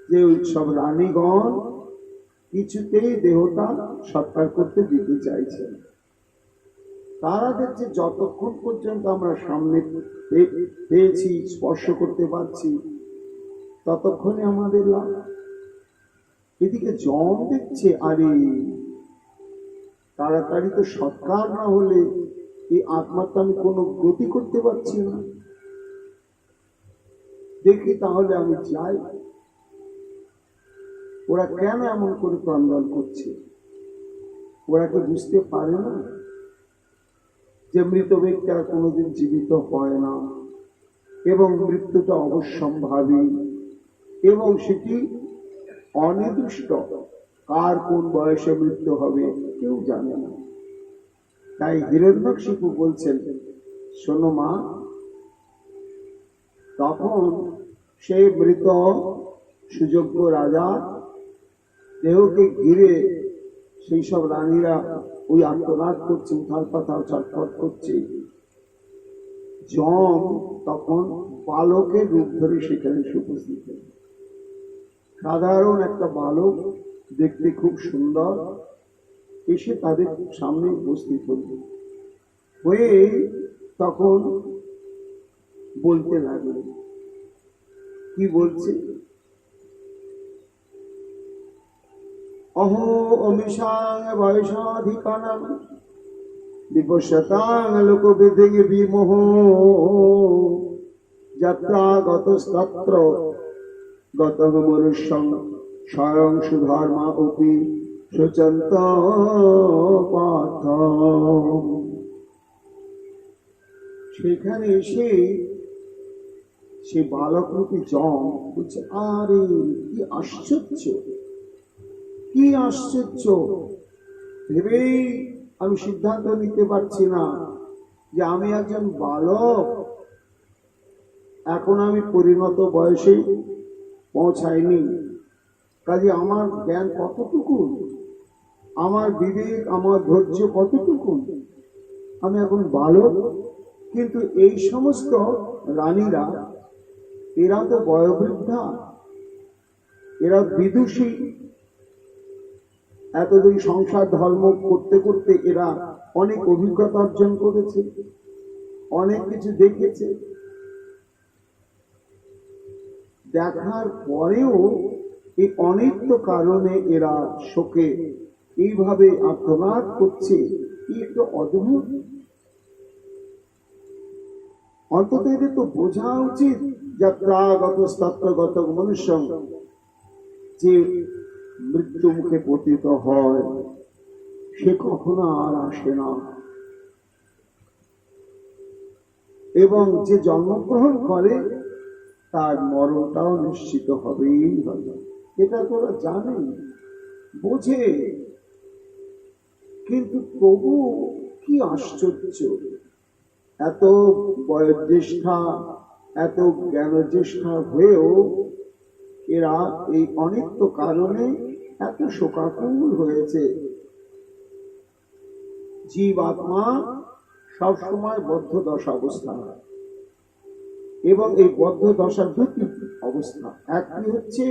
যে ওই সব রানীগণ কিছুতেই দেহটা সৎকার করতে দিতে চাইছে। তারা দেখছে যতক্ষণ পর্যন্ত আমরা সামনে পেয়েছি, স্পর্শ করতে পারছি, ততক্ষণে আমাদের লাভ। এদিকে যম দেখছে, আরে তাড়াতাড়ি তো সৎকার না হলে এই আত্মাটা আমি কোনো গতি করতে পারছি না। দেখি তাহলে আমি যাই। ওরা কেন এমন করে ক্রন্দন করছে? ওরা কি বুঝতে পারে না যে মৃত ব্যক্তিরা কোনোদিন জীবিত হয় না এবং মৃত্যুটা অবশ্যম্ভাবী এবং সেটি অনির্দিষ্ট। কার কোন বয়সে মৃত্যু হবে কেউ জানে না। তাই হিরণ্যকশিপু বলছেন, শোনো মা, তখন সেই মৃত সুযোগ্য রাজা দেহকে ঘিরে সেই সব রানীরা ওই আত্মনাদ করছে, উথাল পাথাল ছটফট করছে। যম তখন বালকের রূপ ধরে সেখানে উপস্থিত। সাধারণ একটা বালক, দেখতে খুব সুন্দর, এসে তাদের সামনে উপস্থিত হয়ে তখন বলতে লাগলো। কি বলছে? অহো অমিষাং বয়সাধিকানাং বিপশ্যতাং লোকবিধিং বিমোহ যাত্রা গতস্তত্র গতং মনুষ্যং স্বয়ং সুধর্মা অপি সুচন্ত পথ। সেখানে এসে সে বালকরূপী যম বলছে, আরে কি আশ্চর্য, কি আশ্চর্য! ভেবেই আমি সিদ্ধান্ত নিতে পারছি না যে আমি একজন বালক, এখন আমি পরিণত বয়সে পৌঁছাইনি, কাজে আমার জ্ঞান কতটুকু, আমার বিবেক, আমার ধৈর্য কতটুকু, আমি এখন বালক। কিন্তু এই সমস্ত রানীরা, এরা তো বয়োবৃদ্ধা, এরা বিদুষী, এতদিন সংসার ধর্ম করতে করতে এরা অনেক অভিজ্ঞতা অর্জন করেছে, অনেক কিছু দেখেছে। দেখার পরেও এই অনিত্য কারণে এরা শোকে এইভাবে আর্তনাদ করছে, একটু অদ্ভুত। অন্তত এদের তো বোঝা উচিত যাত্রাগত স্তত্রগত মনুষ্য, যে মৃত্যু মুখে পতিত হয় সে কখনো আর আসে না, এবং যে জন্মগ্রহণ করে তার মরণটাও নিশ্চিত হবেই হবে। এটা তোরা জানে, বোঝে, কিন্তু তবু কি আশ্চর্য, এত বয়োজ্যেষ্ঠা, এত জ্ঞানজ্যেষ্ঠা হয়েও এরা এই অনিত্য কারণে এত শোকাকুল হয়েছে। জীব আত্মা সবসময় বদ্ধ দশা অবস্থা, এবং এই বদ্ধ দশার দুটি অবস্থা, একটি হচ্ছে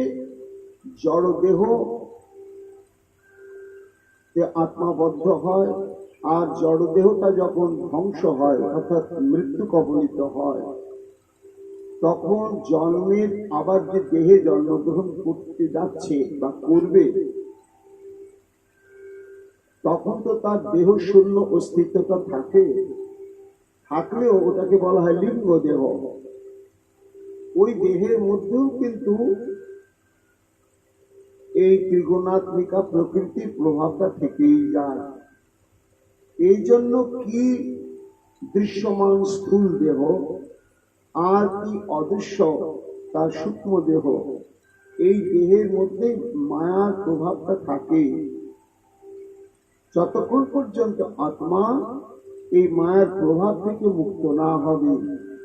জড় দেহ আত্মাবদ্ধ হয়, আর জড় দেহটা যখন ধ্বংস হয় অর্থাৎ মৃত্যু কবলিত হয়, তখন জন্মের আবার যে দেহে জন্মগ্রহণ করতে যাচ্ছে বা করবে, তখন তো তার দেহ শূন্য অস্তিত্বটা থাকে, থাকলেও ওটাকে বলা হয় লিঙ্গ দেহ। ওই দেহের মধ্যেও কিন্তু এই ত্রিগুণাত্মিকা প্রকৃতির প্রভাবটা থেকেই যায়। এই জন্য কি দৃশ্যমান স্থূল দেহ আর কি অদৃশ্য তার সূক্ষ্ম দেহ, এই দেহের মধ্যে মায়ার প্রভাবটা থাকে। যতক্ষণ পর্যন্ত আত্মা এই মায়ার প্রভাব থেকে মুক্ত না হবে,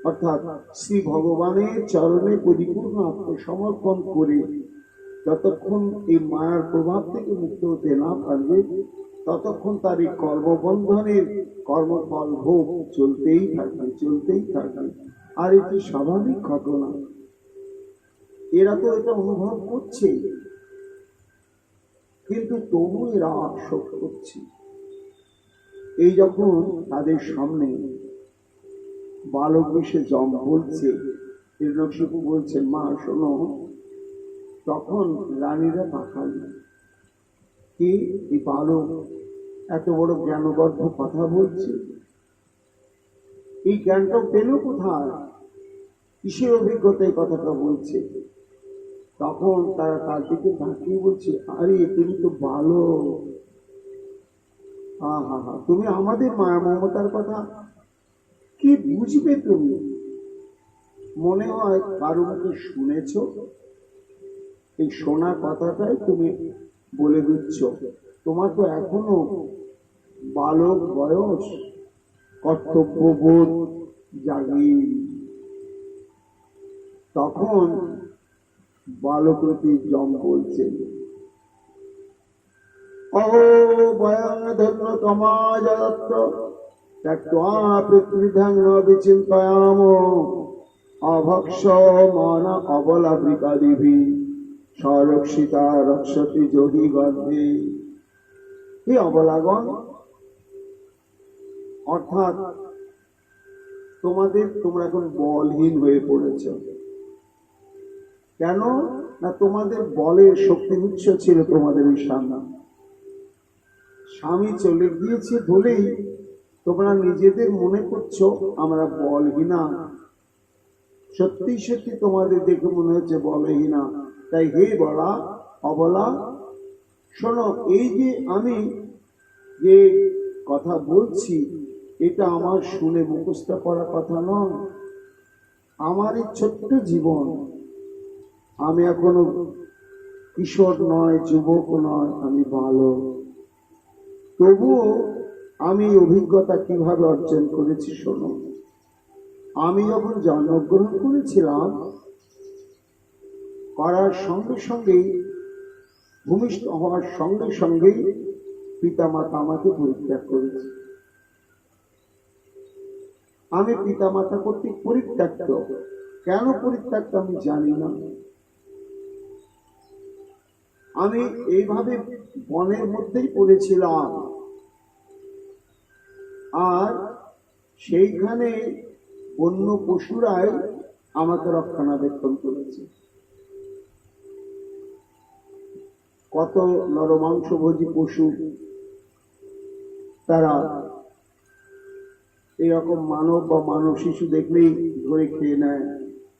অর্থাৎ শ্রী ভগবানের চরণে পরিপূর্ণ আত্মসমর্পণ করে যতক্ষণ এই মায়ার প্রভাব থেকে মুক্ত হতে না পারবে, ততক্ষণ তার এই কর্মবন্ধনের কর্মফল ভোগ চলতেই থাকবে, চলতেই থাকবে। আর এটি স্বাভাবিক ঘটনা, এরা তো এটা অনুভব করছে, কিন্তু তবু এরা শোক করছে। এই যখন তাদের সামনে বালক এসে জম বলছে, হিরণ্যকশিপু বলছে, মা শোনো, তখন রানীরা তাকাল, কি এই বালক এত বড় জ্ঞানগর্ভ কথা বলছে, এই জ্ঞানটা পেল কোথায়, কিসের অভিজ্ঞতায় কথাটা বলছে? তখন তারা তার দিকে তাকিয়ে বলছে, আরে তুমি তো বালক, হা হা হা, তুমি আমাদের মায়া মমতার কথা কি বুঝবে? তুমি মনে হয় কারো মুখে শুনেছ, এই শোনা কথাটাই তুমি বলে দিচ্ছ। তোমার তো এখনো বালক বয়স, কর্তব্যবোধ জাগি। তখন বালকরূপী যম বলছে, অহো বয়ং ধন্য তমাজত্র ত্যক্ত্বা পৃথিবীভ্যাং ন বিচিন্তয়াম অভক্ষ মান অবলাবৃকাদিভি সংরক্ষিতা রক্ষতি যোগী গর্ভে। হে অবলাগণ, অর্থাৎ তোমরা এখন বলহীন হয়ে পড়েছ। কেন না, তোমাদের বলের শক্তি উচ্চ ছিল তোমাদের এই স্বামী চলে গিয়েছে বলেই তোমরা নিজেদের মনে করছো আমরা বলহীনা। সত্যি সত্যি তোমাদের দেখে মনে হচ্ছে বলহীনা। তাই হে বলা অবলা, শোনো, এই যে আমি যে কথা বলছি, এটা আমার শুনে মুখস্থ করা কথা নয়। আমার এই ছোট্ট জীবন, আমি এখনো কিশোর নয়, যুবক নয়, আমি বালক। তবুও আমি অভিজ্ঞতা কিভাবে অর্জন করেছি শোনো। আমি যখন জন্মগ্রহণ করেছিলাম, করার সঙ্গে সঙ্গেই, ভূমিষ্ঠ হওয়ার সঙ্গে সঙ্গেই পিতামাতা আমাকে পরিত্যাগ করেছে। আমি পিতামাতা কর্তৃক পরিত্যক্ত। কেন পরিত্যক্ত আমি জানি না। আমি এইভাবে বনের মধ্যেই পড়েছিলাম, আর সেইখানে বন্য পশুরাই আমাকে রক্ষণাবেক্ষণ করেছে। কত নরমাংসভোজী পশু, তারা এরকম মানব বা মানব শিশু দেখলেই ধরে খেয়ে নেয়।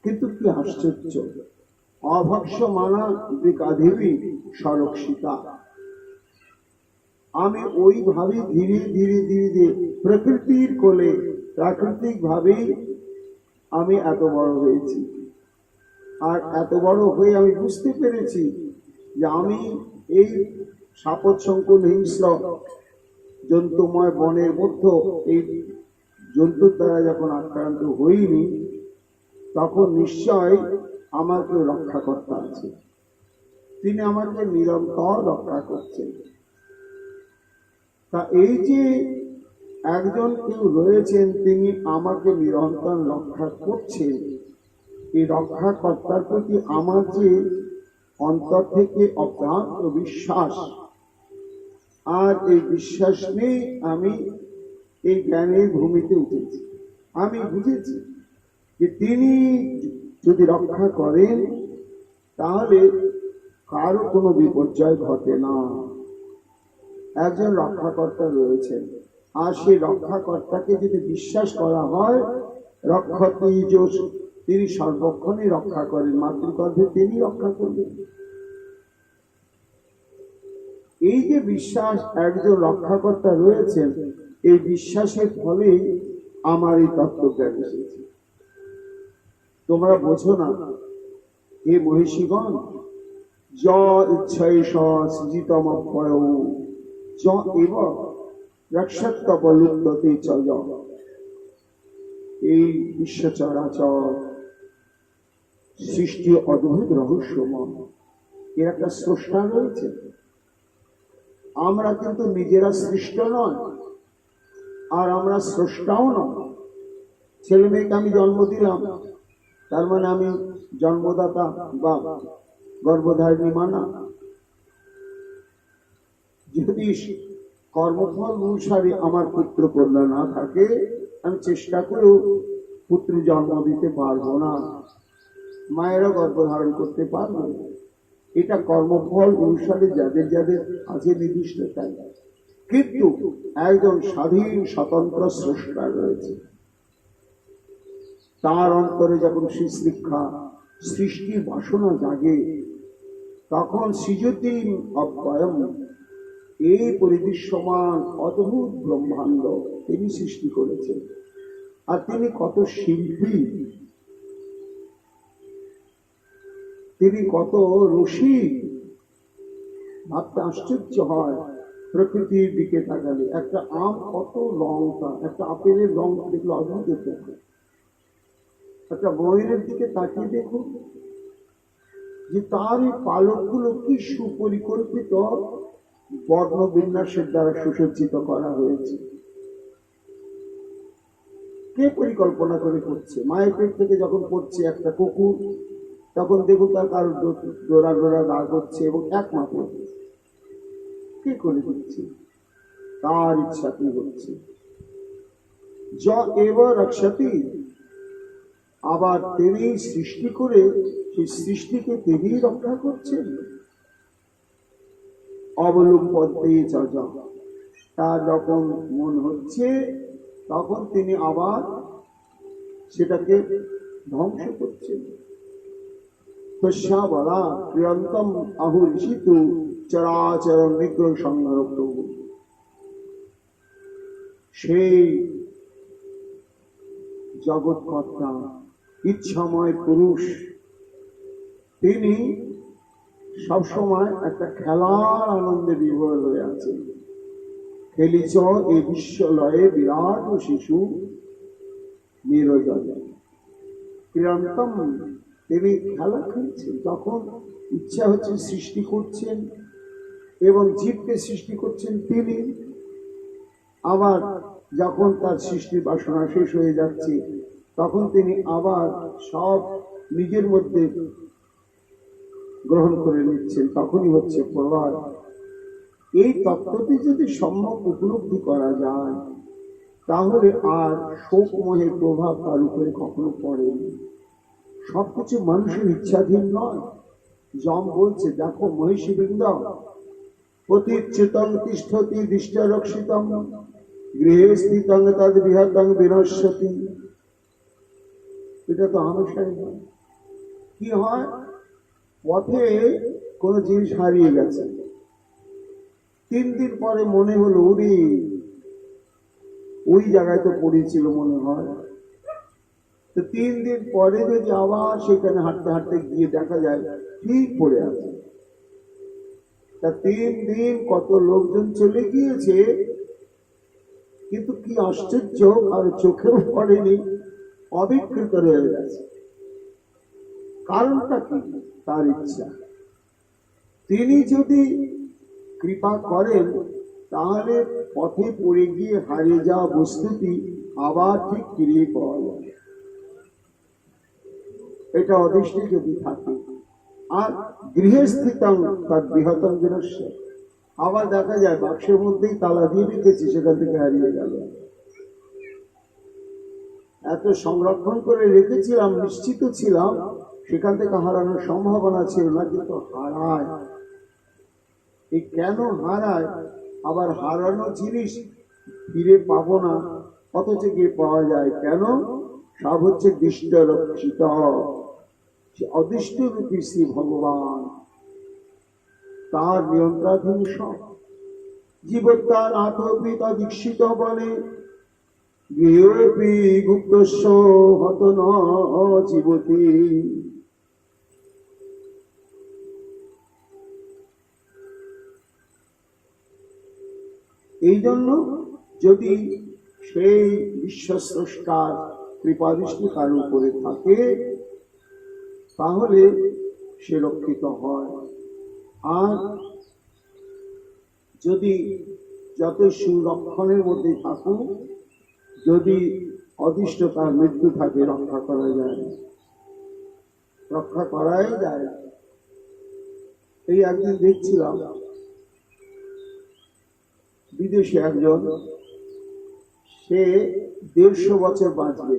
কিন্তু কি আশ্চর্য, অভক্ষ মানা বিকাধিবী সরক্ষিতা। আমি ওইভাবে ধীরে ধীরে ধীরে ধীরে প্রকৃতির কোলে, প্রাকৃতিক ভাবেই আমি এত বড় হয়েছি। আর এত বড় হয়ে আমি বুঝতে পেরেছি যে আমি এই সাপোৎসংকুল হিংস্র জন্তুময় বনের মধ্যে এই জন্তুর দ্বারা যখন আক্রান্ত হইনি, তখন নিশ্চয় আমার কেউ রক্ষাকর্তা আছে। তিনি আমাকে নিরন্তর রক্ষা করছেন। তা এই যে একজন কেউ রয়েছেন, তিনি আমাকে নিরন্তর রক্ষা করছেন, এই রক্ষাকর্তার প্রতি আমার যে অন্তর থেকে অপ্রান্ত বিশ্বাস, আর এই বিশ্বাস নেই আমি এই জ্ঞানের ভূমিতে উঠেছি। আমি বুঝেছি যে তিনি যদি রক্ষা করেন, তাহলে কারো কোনো বিপর্যয় ঘটে না। একজন রক্ষাকর্তা রয়েছেন, আর সেই রক্ষাকর্তাকে যদি বিশ্বাস করা হয়, রক্ষতি যোশ, তিনি সর্বক্ষণই রক্ষা করেন। মাতৃগর্ভে তিনি রক্ষা করবেন। এই যে বিশ্বাস, একজন রক্ষাকর্তা রয়েছেন, এই বিশ্বাসের ফলে আমার এই তত্ত্বজ্ঞান এসেছে। তোমরা বোঝো না হে মহিষীগণ, য ইচ্ছায় সৃজিতম পয় য এব রক্ষাত্তব লুপ্ততে চ। এই বিশ্ব চরাচর সৃষ্টি অদ্ভুত রহস্যময়। এর একটা স্রষ্টা রয়েছে। আমরা কিন্তু নিজেরা সৃষ্ট নয়, আর আমরা স্রষ্টাও নয়। ছেলে মেয়েকে আমি জন্ম দিলাম, তার মানে আমি জন্মদাতা বা গর্ভধারিণী মানা। যদি কর্মফল অনুসারে আমার পুত্র কন্যা না থাকে, আমি চেষ্টা করেও পুত্র জন্ম দিতে পারবো না, মায়েরা গর্ভধারণ করতে পারবে। এটা কর্মফল অনুসারে যাদের যাদের আছে নির্দিষ্ট তাই। কিন্তু একজন স্বাধীন স্বতন্ত্র স্রষ্টা রয়েছে। তার অন্তরে যখন শিক্ষা সৃষ্টির বাসনা জাগে, তখন সৃজতীন অব্যয়ম, এই পরিদৃশ্যমান অদ্ভুত ব্রহ্মাণ্ড তিনি সৃষ্টি করেছেন। আর তিনি কত শিল্পী, তিনি কত রসিক। ভাবতে আশ্চর্য হয় প্রকৃতির দিকে তাকালে। একটা আম কত লঙ্কা, একটা আপেলের রং দেখলে অদ্ভুত দেখে। একটা ময়ূরের দিকে তাকিয়ে দেখুন যে তার এই পালকগুলো কি সুপরিকল্পিত বর্ণ বিন্যাসের দ্বারা সুসজ্জিত করা হয়েছে। কে পরিকল্পনা করে করছে? মায়ের পেট থেকে যখন পড়ছে একটা কুকুর, তখন দেখুন তার কারো ডোরা ডোরা দাগ হচ্ছে এবং একমাত্র কে করে দিচ্ছে? তার ইচ্ছাতে হচ্ছে। য এব রক্ষতি, আবার তিনি সৃষ্টি করে সেই সৃষ্টিকে তিনি রক্ষা করছেন। অবলম্বতে যজ, তার যখন মন হচ্ছে তখন তিনি আবার সেটাকে ধ্বংস করছেন। তস্যা বলা প্রিয়ন্তম আহুরিষিতু চরাচর নিগ্রহ সংহার প্রভু। সেই জগৎকর্তা ইচ্ছাময় পুরুষ, তিনি সবসময় একটা খেলার আনন্দে বিভোর হয়ে আছেন। খেলিছ এই বিশ্বলয়ে বিরাট শিশু নিরজনে ক্রীড়ান্তম, তিনি খেলা খেলছেন। যখন ইচ্ছা হচ্ছে সৃষ্টি করছেন এবং জীবকে সৃষ্টি করছেন তিনি। আবার যখন তার সৃষ্টির বাসনা শেষ হয়ে যাচ্ছে তখন তিনি আবার সব নিজের মধ্যে গ্রহণ করে নিচ্ছেন, তখনই হচ্ছে প্রলয়। এই তত্ত্বটি যদি সম্যক উপলব্ধি করা যায় তাহলে আর শোকময়ের প্রভাব তার উপরে কখনো পড়েনি। সবকিছু মানুষের ইচ্ছাধীন নয়। যম বলছে, দেখো মহিষী বৃন্দ, প্রতিচ্যুতং তিষ্ঠতি দৃষ্টরক্ষিতং গৃহে স্থিতং তদ বৃহৎং বিনশ্যতি। এটা তো হামেশাই হয়। কি হয়, পথে কোন জিনিস হারিয়ে গেছে, 3 দিন পরে মনে হলো ওরে ওই জায়গায় তো পড়েছিল মনে হয়। তো 3 দিন পরে যদি আবার সেখানে হাঁটতে হাঁটতে গিয়ে দেখা যায় ঠিক পড়ে আছে। তা 3 দিন কত লোকজন চলে গিয়েছে, কিন্তু কি আশ্চর্য, আর চোখেও পড়েনি, অবিকৃত রয়ে গেছে। কারণটা কি? তার ইচ্ছা। তিনি যদি কৃপা করেন তাহলে পথে পড়ে গিয়ে হারিয়ে যাওয়া বস্তুটি আবার ঠিক ফিরিয়ে পাওয়া যায়। এটা অদৃষ্টে যদি থাকে। আর গৃহে স্থিতং তার বৃহত্তম বিনশ্য, আবার দেখা যায় বাক্সের মধ্যেই তালা দিয়ে রেখেছি, সেখান থেকে হারিয়ে গেল। এত সংরক্ষণ করে রেখেছিলাম, নিশ্চিত ছিলাম সেখান থেকে হারানোর সম্ভাবনা ছিল না, কিন্তু হারায়। এই কেন হারায়? আবার হারানো জিনিস ফিরে পাবো না, অথচ গিয়ে পাওয়া যায় কেন? সব হচ্ছে দৃষ্ট রক্ষিত, অদৃষ্ট রূপী শ্রী ভগবান, তার নিয়ন্ত্রণাধীন সব। জীবতার আত্মপিত দীক্ষিত বলে গৃহপি গুপ্তস্য হত ন জীবতি। এই জন্য যদি সেই বিশ্বস্রষ্টার কৃপাদৃষ্টি তার উপরে থাকে তাহলে সে রক্ষিত হয়। আর যদি যত সুরক্ষণের মধ্যে থাকুক, যদি অদৃষ্ট তার মৃত্যু থাকে, রক্ষা করা যায়, রক্ষা করাই যায়। এই একদিন দেখছিলাম বিদেশে একজন, সে 150 বছর বাঁচবে,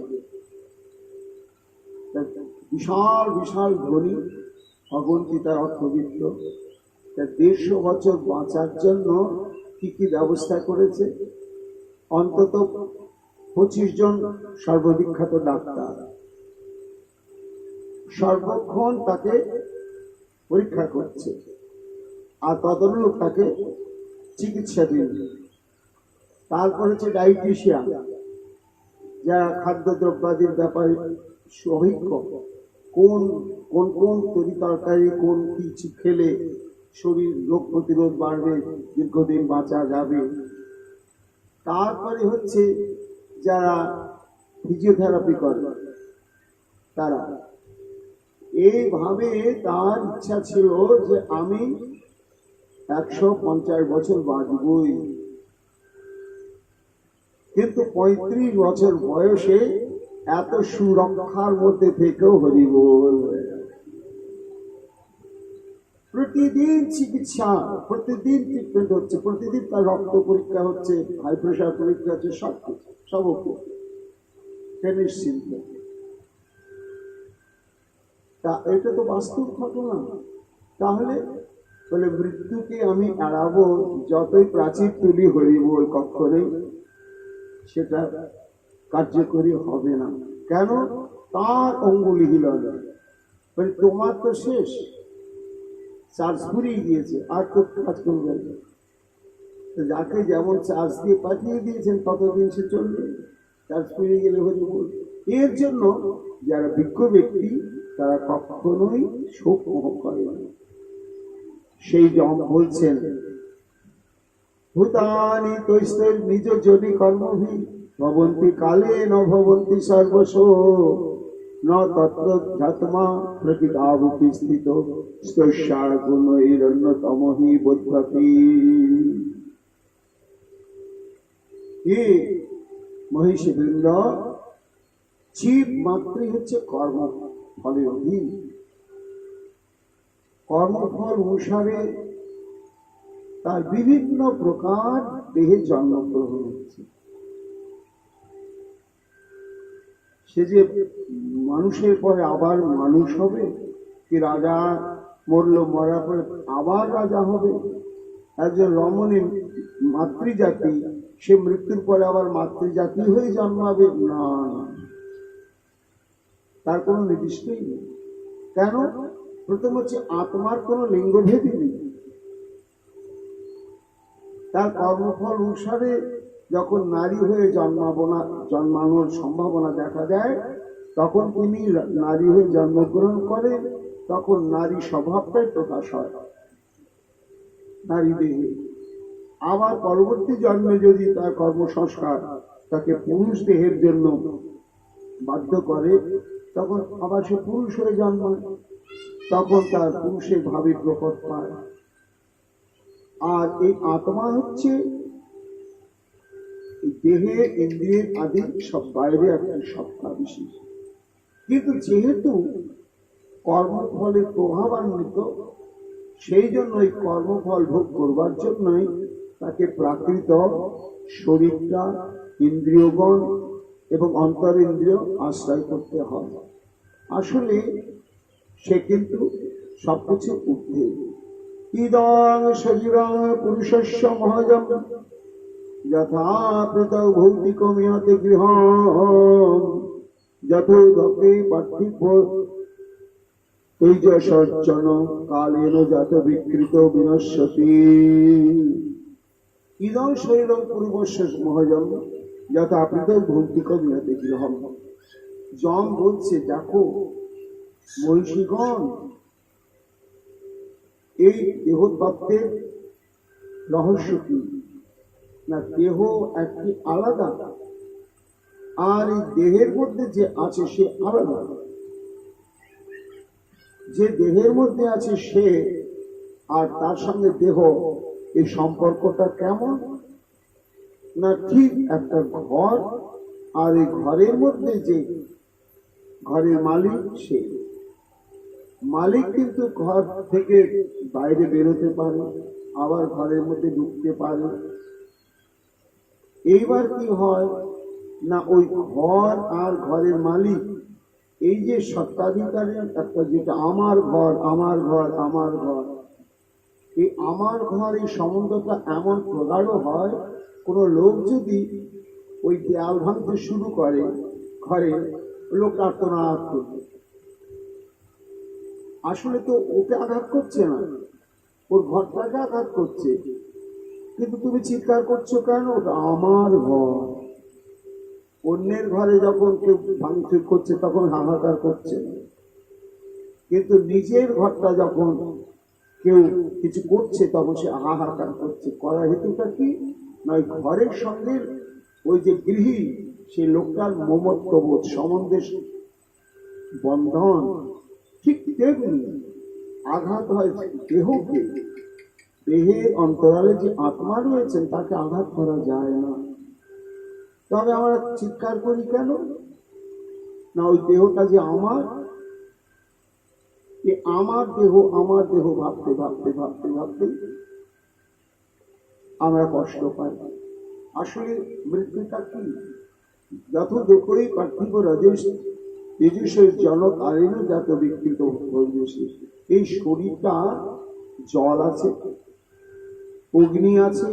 বিশাল বিশাল ধনী, অগণিত তার অর্থবিত্ত। 150 বছর বাঁচার জন্য কি কি ব্যবস্থা করেছে? অন্তত 25 জন সর্ববিখ্যাত ডাক্তার সর্বক্ষণ তাকে পরীক্ষা করছে, আর তদনুরূপ তাকে চিকিৎসা দিচ্ছে। তারপর হচ্ছে ডায়েটিশিয়ান, যারা খাদ্যদ্রব্যাদির ব্যাপারে অভিজ্ঞ, কোন কোন কোন তরি তরকারি কোন কিছু খেলে শরীর রোগ প্রতিরোধ বাড়বে, দীর্ঘদিন বাঁচা যাবে। তারপরে হচ্ছে যারা ফিজিওথেরাপি করে তারা। এইভাবে তার ইচ্ছা ছিল যে আমি 150 বছর বাঁচবই, কিন্তু 35 বছর বয়সে এত সুরক্ষার মধ্যে থেকেও হরিবোল হয়ে গেল। প্রতিদিন চিকিৎসা, প্রতিদিন ট্রিটমেন্ট হচ্ছে, প্রতিদিন তার রক্ত পরীক্ষা হচ্ছে, হাই প্রেশার পরীক্ষা হচ্ছে, সব নিশ্চিন্ত। তা এটা তো বাস্তব ঘটনা। তাহলে বলে মৃত্যুকে আমি এড়াবো, যতই প্রাচীর তুলি হরিবোল, কখনোই সেটা কার্যকরী হবে না। কেন? তার অঙ্গুলি হিল, তোমার তো শেষ, চার্জ ফুরিয়ে গিয়েছে, আর তো কাজ করবে না। তো যাকে যেমন চার্জ দিয়ে পাঠিয়ে দিয়েছেন ততদিন সে চলবে, চার্জ ফুরিয়ে গেলে হয়ে যাবে। এর জন্য যারা বিজ্ঞ ব্যক্তি তারা কখনোই শোক মোহ করে না। সেই যম বলছেন, ভূতানি তৈস্তৈর নিজ জনি কর্মভি ভবন্তি কালে ন ভবন্তি সর্বশ ন তত্র ধাত্মা প্রকৃতাবুতি স্থিত স্তস্যা গুণৈরন্যতম হি বোধ্যতি। হে মহিষী বৃন্দ, জীব মাত্রই হচ্ছে কর্ম ফলের অধীন। কর্মফল অনুসারে তার বিভিন্ন প্রকার দেহে জন্মগ্রহণ হচ্ছে। সে যে মানুষের পরে আবার মানুষ হবে, কি রাজা মরল, মরার পরে আবার রাজা হবে। একজন রমণী মাতৃজাতি, সে মৃত্যুর পরে আবার মাতৃজাতি হয়ে জন্মাবে না, তার কোনো নির্দিষ্টই নেই। কেন? প্রথম হচ্ছে আত্মার কোনো লিঙ্গভেদই নেই। তার কর্মফল অনুসারে যখন নারী হয়ে জন্মানোর সম্ভাবনা দেখা দেয়, তখন তিনি নারী হয়ে জন্মগ্রহণ করে, তখন নারী স্বভাবটাই প্রকাশ হয় নারী দেহে। আবার পরবর্তী জন্মে যদি তার কর্মসংস্কার তাকে পুরুষ দেহের জন্য বাধ্য করে, তখন আবার সে পুরুষ হয়ে জন্মায়, তখন তার পুরুষের ভাবে প্রকট পায়। আর এই আত্মা হচ্ছে দেহে ইন্দ্রিয়ের আদি সব বাইরে একটা সত্তা বিশেষ। কিন্তু যেহেতু কর্মফলের প্রভাবান্বিত, সেই জন্য এই কর্মফল ভোগ করবার জন্যই তাকে প্রাকৃত শরীরটা, ইন্দ্রিয়গণ এবং অন্তরিন্দ্রিয় আশ্রয় করতে হয়। আসলে সে কিন্তু সবকিছু ঊর্ধ্বে। ইদং শরীরং পুরুষস্য মহজম যথা প্রতৌ ভৌতিকমিয়তে গৃহম যথোদকে পার্থিব তৈজসর্চন কালেন জাত বিকৃত বিনশ্যতি। ইদং শরীরং পুরুষস্য মহজম যথা প্রতৌ ভৌতিকমিয়তে গৃহম। যম বলছে, দেখো মহিষীগণ, এই দেহতত্ত্বের রহস্য কি না, দেহ একটি আলাদা, আর এই দেহের মধ্যে যে আছে সে আলাদা। যে দেহের মধ্যে আছে সে আর তার সঙ্গে দেহ, এই সম্পর্কটা কেমন না, ঠিক একটা ঘর, আর এই ঘরের মধ্যে যে ঘরের মালিক, সে মালিক কিন্তু ঘর থেকে বাইরে বেরোতে পারে, আবার ঘরের মধ্যে ঢুকতে পারে। এইবার কি হয় না, ওই ঘর আর ঘরের মালিক, এই যে সত্ত্বাধিকারী একটা, যেটা আমার ঘর আমার ঘর আমার ঘর, এই আমার ঘর, এই সম্বন্ধটা এমন প্রগাঢ় হয়, কোনো লোক যদি ওই দেয়াল ভাঙতে শুরু করে ঘরে, লোক আর্তনাদ করবে। আসলে তো ওকে আঘাত করছে না, ওর ঘরটাকে আঘাত করছে, কিন্তু তুমি চিৎকার করছো কেন? ওটা আমার ঘর। অন্যের ঘরে যখন কেউ ভাঙচুর করছে তখন হাহাকার করছে, কিন্তু নিজের ঘরটা যখন কেউ কিছু করছে তখন সে হাহাকার করছে। করার হেতুটা কি না, ওই ঘরের সঙ্গে ওই যে গৃহী, সেই লোকটার মমত্ববোধ, সম্বন্ধের বন্ধন, ঠিক তেমনি আঘাত হয় দেহকে। দেহের অন্তরালে যে আত্মা রয়েছেন তাকে আঘাত করা যায় না। তবে আমরা চিৎকার করি কেন না, ওই দেহটা যে আমার, আমার দেহ আমার দেহ ভাবতে ভাবতে ভাবতে ভাবতে আমরা কষ্ট পাই। আসলে মৃত্যুটা কি, যত দুঃখই পার্থিব তেজস্বের জনক আরেন যত বিকৃত হইয়াছে। এই শরীরটা জল আছে, অগ্নি আছে,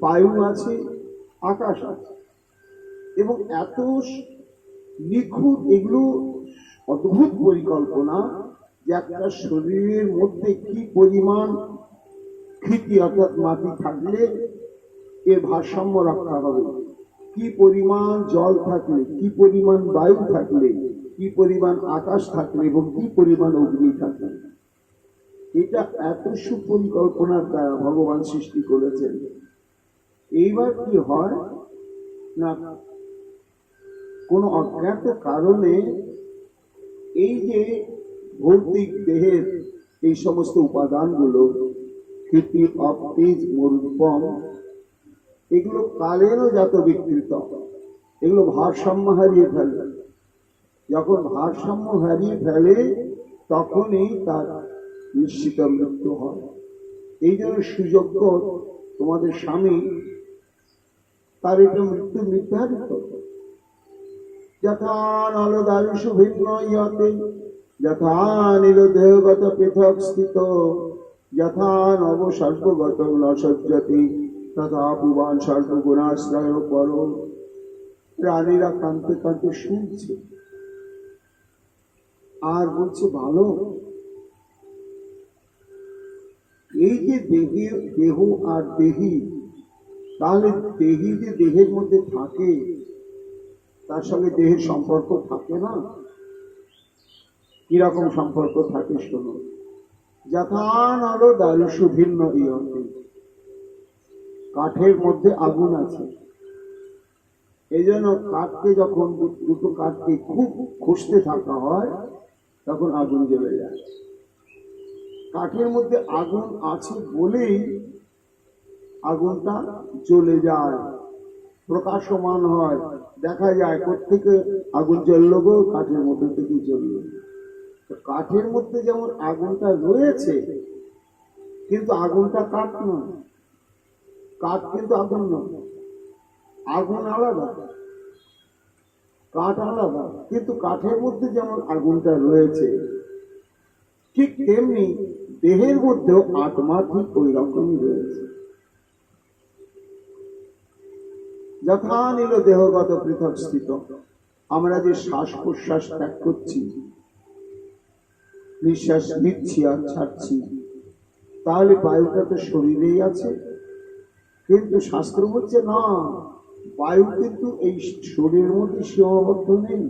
বায়ু আছে, আকাশ আছে, এবং এত নিখুঁত, এগুলো অদ্ভুত পরিকল্পনা, যে একটা শরীরের মধ্যে কি পরিমাণ ক্ষিতি অর্থাৎ মাটি থাকলে এর ভারসাম্য রক্ষা হবে, কি পরিমাণ জল থাকলে, কি পরিমাণ বায়ু থাকলে, কি পরিমাণ আকাশ থাকলে এবং কি পরিমাণ অগ্নি থাকলে। এটা এত সুপরিকল্পনার দ্বারা ভগবান সৃষ্টি করেছেন। এইবার কি হয় না, কোন অজ্ঞাত কারণে এই যে ভৌতিক দেহের এই সমস্ত উপাদানগুলো ক্ষিতি, অপ্তেজ, মরুপম, এগুলো কালেরও যত বিকৃত, এগুলো ভারসাম্য হারিয়ে ফেলে। যখন ভারসাম্য হারিয়ে ফেলে তখনই তার নিশ্চিত মৃত্যু হয়। এই জন্য সুযোগ্য তোমাদের স্বামী, তার এটা মৃত্যু নির্ধারিত। যথা নলদারুষু ভিন্ন ইয়তে, যথা নীল দেহগত পৃথক স্থিত, যথা নব সর্বগত ন সজ্জতি, তথা ভুবান সর্বগুণাশ্রয় পর। রানীরা কাঁদতে কাঁদতে শুনছে আর বলছে, ভালো, এই যে দেহ আর দেহি, তাহলে দেহি যে দেহের মধ্যে থাকে তার সঙ্গে দেহের সম্পর্ক থাকে না? কিরকম সম্পর্ক থাকে শোনো। যথান আলো দারুষু ভিন্ন ইয়তে, কাঠের মধ্যে আগুন আছে, এই জন্য কাঠকে যখন দুটো কাঠকে খুব খুঁজতে থাকা হয় তখন আগুন জ্বলে যায়। কাঠের মধ্যে আগুন আছে বলেই আগুনটা জ্বলে যায়, প্রকাশমান হয়, দেখা যায় কোত্থেকে আগুন জ্বললো গো, কাঠের মধ্যে থেকে জ্বললো। কাঠের মধ্যে যেমন আগুনটা রয়েছে, কিন্তু আগুনটা কাঠ নয়, কাঠ কিন্তু আগুন নয়, আগুন আলাদা, কাঠ আলাদা। কিন্তু কাঠের মধ্যে যেমন আগুনটা রয়েছে, ঠিক তেমনি দেহের মধ্যেও আত্মা ঠিক ওই রকমই রয়েছে। যথা নীল দেহগত পৃথক স্থিত, আমরা যে শ্বাস প্রশ্বাস ত্যাগ করছি, নিঃশ্বাস নিচ্ছি আর ছাড়ছি, তাহলে বায়ুটা তো শরীরেই আছে। কিন্তু শাস্ত্র বলছে না, বায়ু কিন্তু এই শরীরের মধ্যে সীমাবদ্ধ নেই,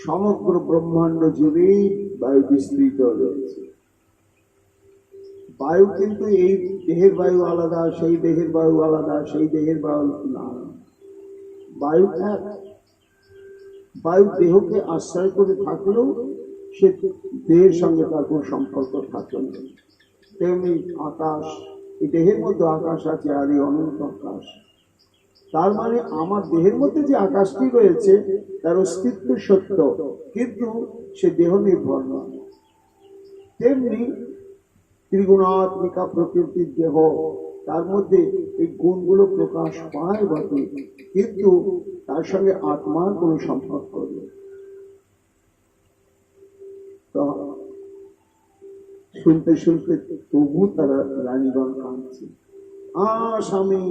সমগ্র ব্রহ্মাণ্ড জুড়েই বায়ু বিস্তৃত রয়েছে। বায়ু কিন্তু এই দেহের বায়ু আলাদা, সেই দেহের বায়ু আলাদা, সেই দেহের বায়ু না, বায়ু এক। বায়ু দেহকে আশ্রয় করে থাকলেও সে দেহের সঙ্গে তার কোন সম্পর্ক থাকে না। তেমনি আকাশ, এই দেহের মধ্যে আকাশ আছে আর এই অনন্ত আকাশ। তার মানে আমার দেহের মধ্যে যে আকাশটি রয়েছে তার অস্তিত্ব সত্য, কিন্তু সে দেহ নির্ভর নয়। তেমনি ত্রিগুণাত্মিকা প্রকৃতির দেহ, তার মধ্যে এই গুণগুলো প্রকাশ পায় বটে, কিন্তু তার সঙ্গে আত্মার কোন সম্পর্ক নেই। তো শুনতে শুনতে তবু তারা রানীগণ কাঁদছে, স্বামী,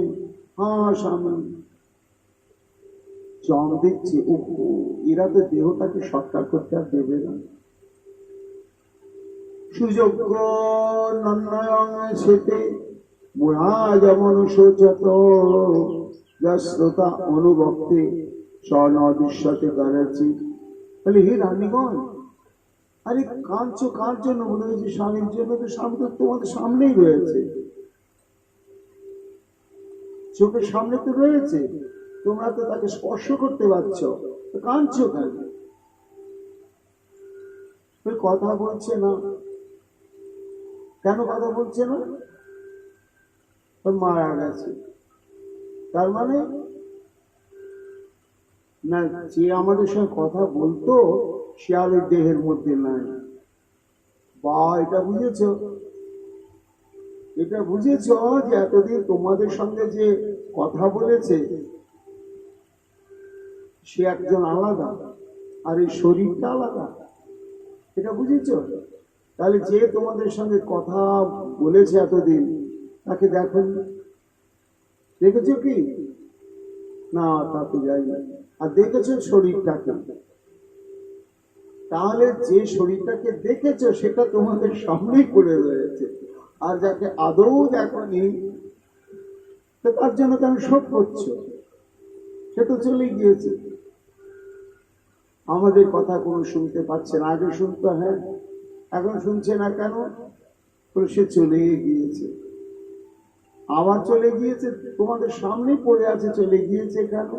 স্বামী। জম দিচ্ছে, এরা তো দেহটাকে সৎকার করতে আর দেবে না। সুযোগ্য নন্নয়ং সেতে মুড়া যেমন শোচত, যা শ্রোতা অনুভক্তে স্বনদৃশ্যতে করেছি। বলে, হে রানীগণ, আরে কাঁদছো কার জন্য? বলে, যে স্বামীর জন্য। তো স্বামী তো তোমাদের সামনেই রয়েছে, চোখের সামনে তো রয়েছে, তোমরা তো তাকে স্পর্শ করতে পারছো, কাঁদছো কেন? কথা বলছে না কেন? কথা বলছে না, মারা গেছে। তার মানে না, যে আমাদের সঙ্গে কথা বলতো সে আর ওই দেহের মধ্যে নাই। বা এটা বুঝেছ, এটা বুঝেছ যে এতদিন তোমাদের সঙ্গে যে কথা বলেছে সে একজন আলাদা আর এই শরীরটা আলাদা, এটা বুঝেছ? তাহলে যে তোমাদের সঙ্গে কথা বলেছে এতদিন তাকে দেখেন, দেখেছো কি না? তা তো যাই না। আর দেখেছো শরীরটাকে, তাহলে যে শরীরটাকে দেখেছো সেটা তোমাদের সামনেই পড়ে রয়েছে, আর যাকে আদৌ দেখনি তার জন্য কেন শোক করছো? সে তো চলে গিয়েছে, আমাদের কথা কোনো শুনতে পাচ্ছে না। আগে শুনতো, হ্যাঁ, এখন শুনছে না কেন? সে চলে গিয়েছে, আবার চলে গিয়েছে, তোমাদের সামনে পড়ে আছে, চলে গিয়েছে কেন?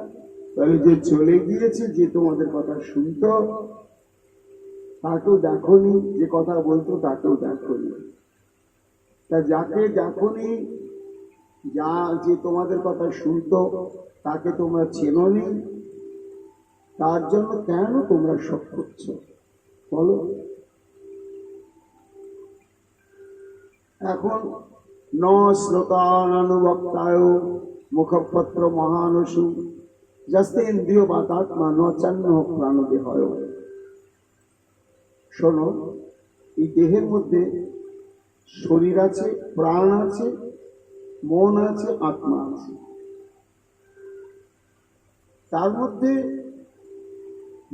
তাহলে যে চলে গিয়েছে, যে তোমাদের কথা শুনতো তাকেও দেখোনি, যে কথা বলতো তাকেও দেখোনি। তা যাকে দেখোনি, যা যে তোমাদের কথা শুনতো তাকে তোমরা চেনোনি, তার জন্য কেন তোমরা শোক করছো বলো? এখন ন শ্রোতানুবক্তায় মুখপত্র মহানসু যাস্তে ইন্দ্রিয় বাতাত্মা নচান্ন প্রাণদেহ। শোনো, এই দেহের মধ্যে শরীর আছে, প্রাণ আছে, মন আছে, আত্মা আছে। তার মধ্যে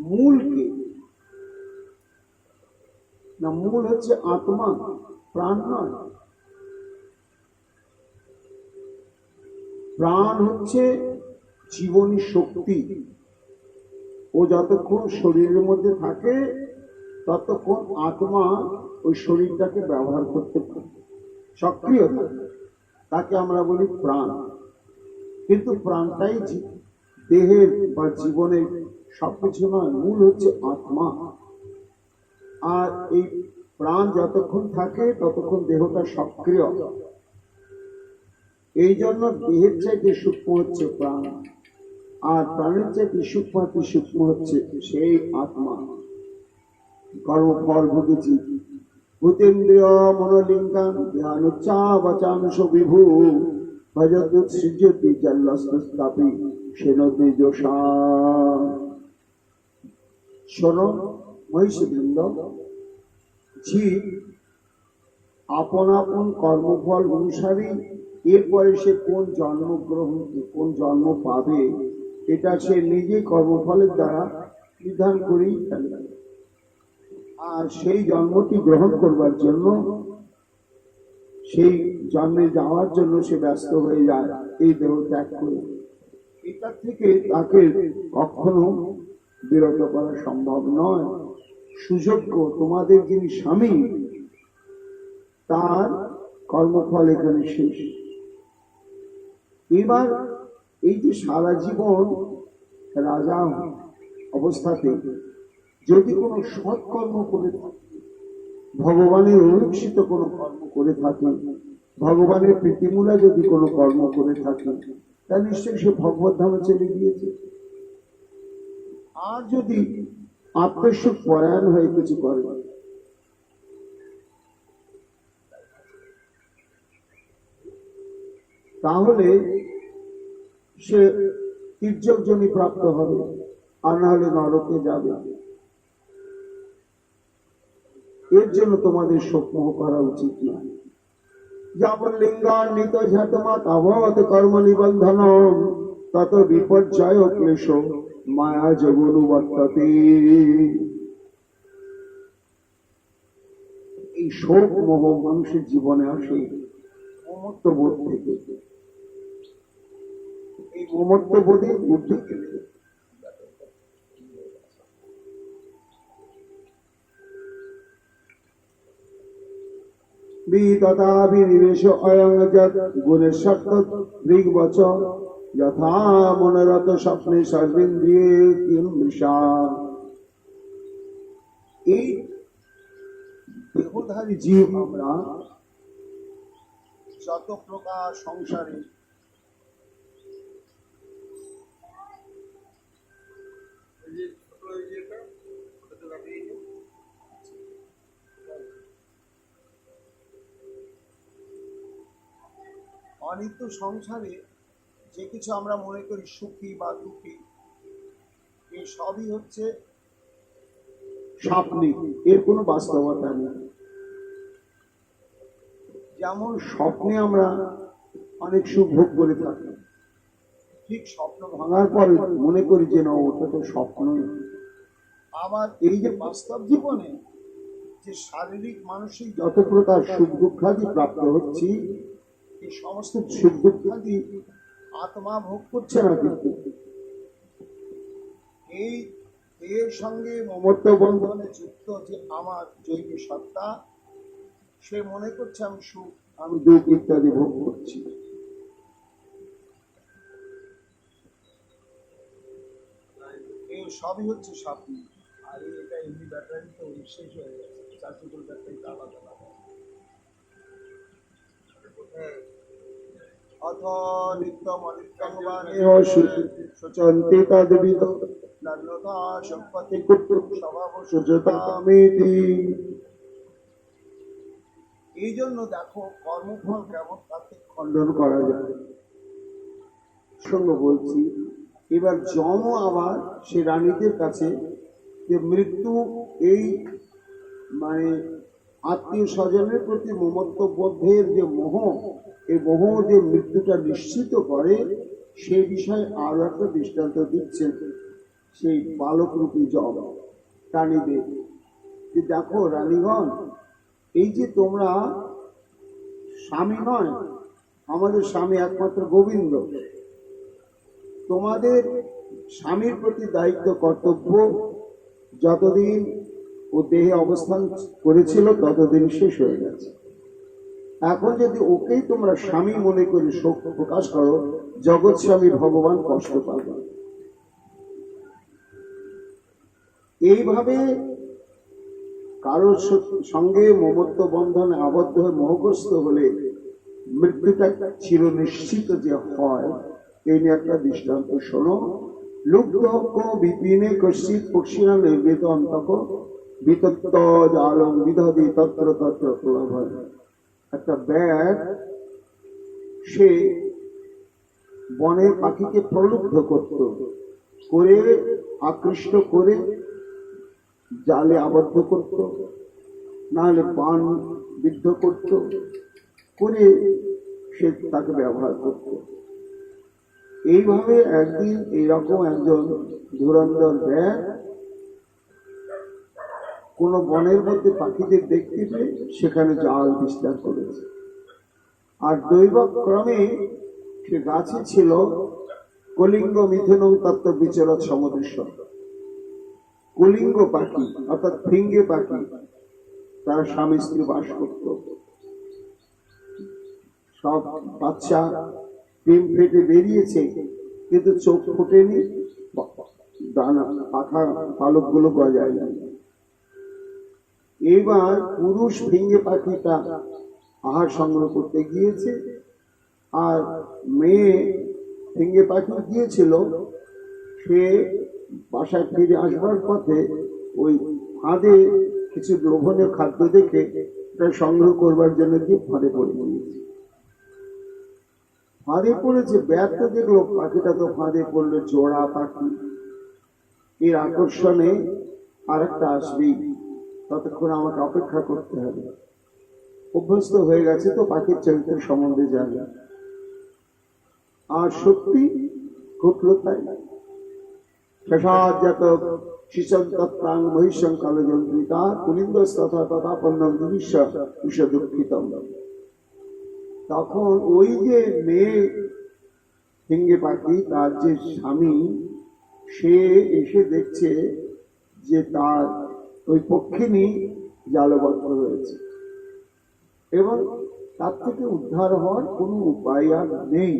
মূল কে? না, মূল হচ্ছে আত্মা, প্রাণ নয়। প্রাণ হচ্ছে জীবনী শক্তি। ও যতক্ষণ শরীরের মধ্যে থাকে ততক্ষণ আত্মা ওই শরীরটাকে ব্যবহার করতে পারে, সক্রিয় থাকে, তাকে আমরা বলি প্রাণ। কিন্তু প্রাণটাই দেহের বা জীবনের সবকিছু নয়, মূল হচ্ছে আত্মা। আর এই প্রাণ যতক্ষণ থাকে ততক্ষণ দেহটা সক্রিয়। এই জন্য দেহের চাইতে সূক্ষ্ম হচ্ছে প্রাণ, আর প্রাণের চাইতে সূক্ষ্ম হচ্ছে সেই আত্মা। কর্মফল ভুগেছি ভূতেন্দ্রিয় মনোলিঙ্গান জ্ঞানোচ্চা বচাংশ বিভু ভজদুৎ সৃজতি জল্লস্তাপি সেনতি যোষা। শোনো মহিষীবৃন্দ, জীব আপন আপন কর্মফল অনুসারী এরপরে সে কোন জন্ম পাবে এটা সে নিজে কর্মফলের দ্বারা নির্ধারণ করেই ফেলে। আর সেই জন্মটি গ্রহণ করবার জন্য, সেই জন্মে যাওয়ার জন্য সে ব্যস্ত হয়ে যায় এই দেহ ত্যাগ করে। এটা থেকে তাকে কখনো বিরত করা সম্ভব নয়। সুযোগ্য তোমাদের যিনি স্বামী, তার কর্মফল এখানে শেষ। এবার এই যে সারা জীবন রাজা অবস্থাতে যদি কোনো সৎকর্ম করে থাকে, ভগবানের অনুষ্ঠিত কোনো কর্ম করে থাকে, ভগবানের প্রীতিমূলা যদি কোনো কর্ম করে থাকে, তা নিশ্চয়ই সে ভগবত ধামে চলে গিয়েছে। আর যদি আত্মসুখ পরায়ণ হয়ে কিছু করে, তাহলে সে তির্যক জনি প্রাপ্ত হবে, আর না হলে নরকে যাবে। এর জন্য তোমাদের শোকমোহ করা উচিত নয়। যেমন লিঙ্গান্বিত ঝাতমা তাবৎ কর্ম নিবন্ধন তত বিপর্যয় ক্লেশ মায়া জগনুবর্ততে। এই শোক মোহ মানুষের জীবনে আসে মমত্ববোধ থেকে। এই মমত্ববোধের ঊর্ধ্বে গেলে বিনিবেশ অয়ং গুণের সত্য দৃগ্বচ যথা মনোরথ স্বপ্নে সর্বেন্দ্রিয়ে কিম মৃষা। এই দেহধারী জীব আমরা যত প্রকার সংসারে অনিত্য সংসারে যে কিছু আমরা মনে করি সুখী বা দুঃখী, এই সবই হচ্ছে স্বপ্নিক, এর কোনো বাস্তবতা নেই। যেমন স্বপ্নে আমরা অনেক সুখ ভোগ করে থাকি, ঠিক স্বপ্ন ভাঙার পর মনে করি যে না, ওটা তো স্বপ্নই। আবার এই যে বাস্তব জীবনে যে শারীরিক মানসিক যত প্রকার সুখ দুঃখাদি প্রাপ্ত হচ্ছি, এই সমস্ত সুখ দুঃখাদি আত্মা ভোগ করছে না, কিন্তু এই এর সঙ্গে মমত্ব বন্ধনে যুক্ত যে আমার জৈবিক সত্তা, সে মনে করছে আমি সুখ, আমি দুঃখ ইত্যাদি ভোগ করছি। এই সবই হচ্ছে স্বপ্ন। আর এটা এমনি ব্যাটারি তো শেষ হয়ে গেছে, চার্জেবল ব্যাটারি আলাদা আলাদা। অথ নিত্যম অনিত্যং বা নেহ সুচন্তি তদ্বিদ নন্যথা সম্পত্তি কুট্টু স্বভাব সুজতামেতি। এই জন্য দেখো কর্মফল কেমন তাকে খণ্ডন করা যায়। সঙ্গে বলছি, এবার যম আবার সে রানীদের কাছে যে মৃত্যু এই মানে আত্মীয় স্বজনের প্রতি মমত্ব বোধের যে মোহ, এই মোহ যে মৃত্যুটা নিশ্চিত করে, সে বিষয়ে আরো একটা দৃষ্টান্ত দিচ্ছেন সেই বালকরূপী যম রানীদের। যে দেখো রানীগণ, এই যে তোমরা স্বামী নয়, আমাদের স্বামী একমাত্র গোবিন্দ, তোমাদের স্বামীর প্রতি দায়িত্ব কর্তব্য যতদিন ও দেহে অবস্থান করেছিল ততদিন শেষ হয়ে গেছে। এখন যদি ওকেই তোমরা স্বামী মনে করে শোক প্রকাশ করো, জগৎ স্বামী ভগবান কষ্ট পাবে। এইভাবে কারোর সঙ্গে মমত্ব বন্ধনে আবদ্ধ হয়ে মোহগ্রস্ত হলে মৃত্যুটা চির নিশ্চিত যে হয়, এই নিয়ে একটা দৃষ্টান্ত শোনো। লুব্ধ বিপিনে কশ্চিৎ পক্ষিণা নির্মিত অন্তক বিতত্ত জালং বিদধি তত্র তত্র প্রলভন। একটা ব্যাগ সে বনের পাখিকে প্রলুব্ধ করত, করে আকৃষ্ট করে জালে আবদ্ধ করত, নাহলে বান বিদ্ধ করত, করে সে তাকে ব্যবহার করত। এইভাবে একদিন এইরকম একজন ধুরন্ধর ব্যাগ কোন বনের মধ্যে পাখিদের দেখতে পেয়ে সেখানে জাল বিস্তার করেছে। আর দৈবক্রমে সে গাছে ছিল কলিঙ্গ মিথুন তত্ত্ব বিচরত সমদৃশ্য। কলিঙ্গ পাখি অর্থাৎ ফিঙ্গে পাখি, তারা স্বামী স্ত্রী বাস করত। সব বাচ্চা ডিম ফেটে বেরিয়েছে, কিন্তু চোখ ফুটেনি, দানা পাখা পালক গুলো গজায় যায়। এইবার পুরুষ ফিঙ্গে পাখিটা আহার সংগ্রহ করতে গিয়েছে, আর মেয়ে ফিঙ্গে পাখি গিয়েছিল, সে বাসায় ফিরে আসবার পথে ওই ফাঁদে কিছু লোভনীয় খাদ্য দেখে এটা সংগ্রহ করবার জন্য গিয়ে ফাঁদে পড়ে গিয়েছে। ফাঁদে পড়েছে, ব্যর্থ দেখলো পাখিটা তো ফাঁদে পড়লো, জোড়া পাখি, এর আকর্ষণে আর একটা আসবেই, ততক্ষণ আমাকে অপেক্ষা করতে হবে। অভ্যস্ত হয়ে গেছে তো পাখির চরিত্রের সম্বন্ধে জানে। আর সত্যি ঘটল তাই। শেষাজ্জাত শিশন্তাং মহিষং কালযন্ত্রিতা কুলিন্দস্তথা তথাপন্নং দুঃখ দুঃখিতম। তখন ওই যে মেয়ে ফিঙ্গে পাখি, তার যে স্বামী, সে এসে দেখছে যে তার ওই পক্ষিণী জালবদ্ধ হয়েছে এবং তার থেকে উদ্ধার হওয়ার কোনো উপায় আর নেই।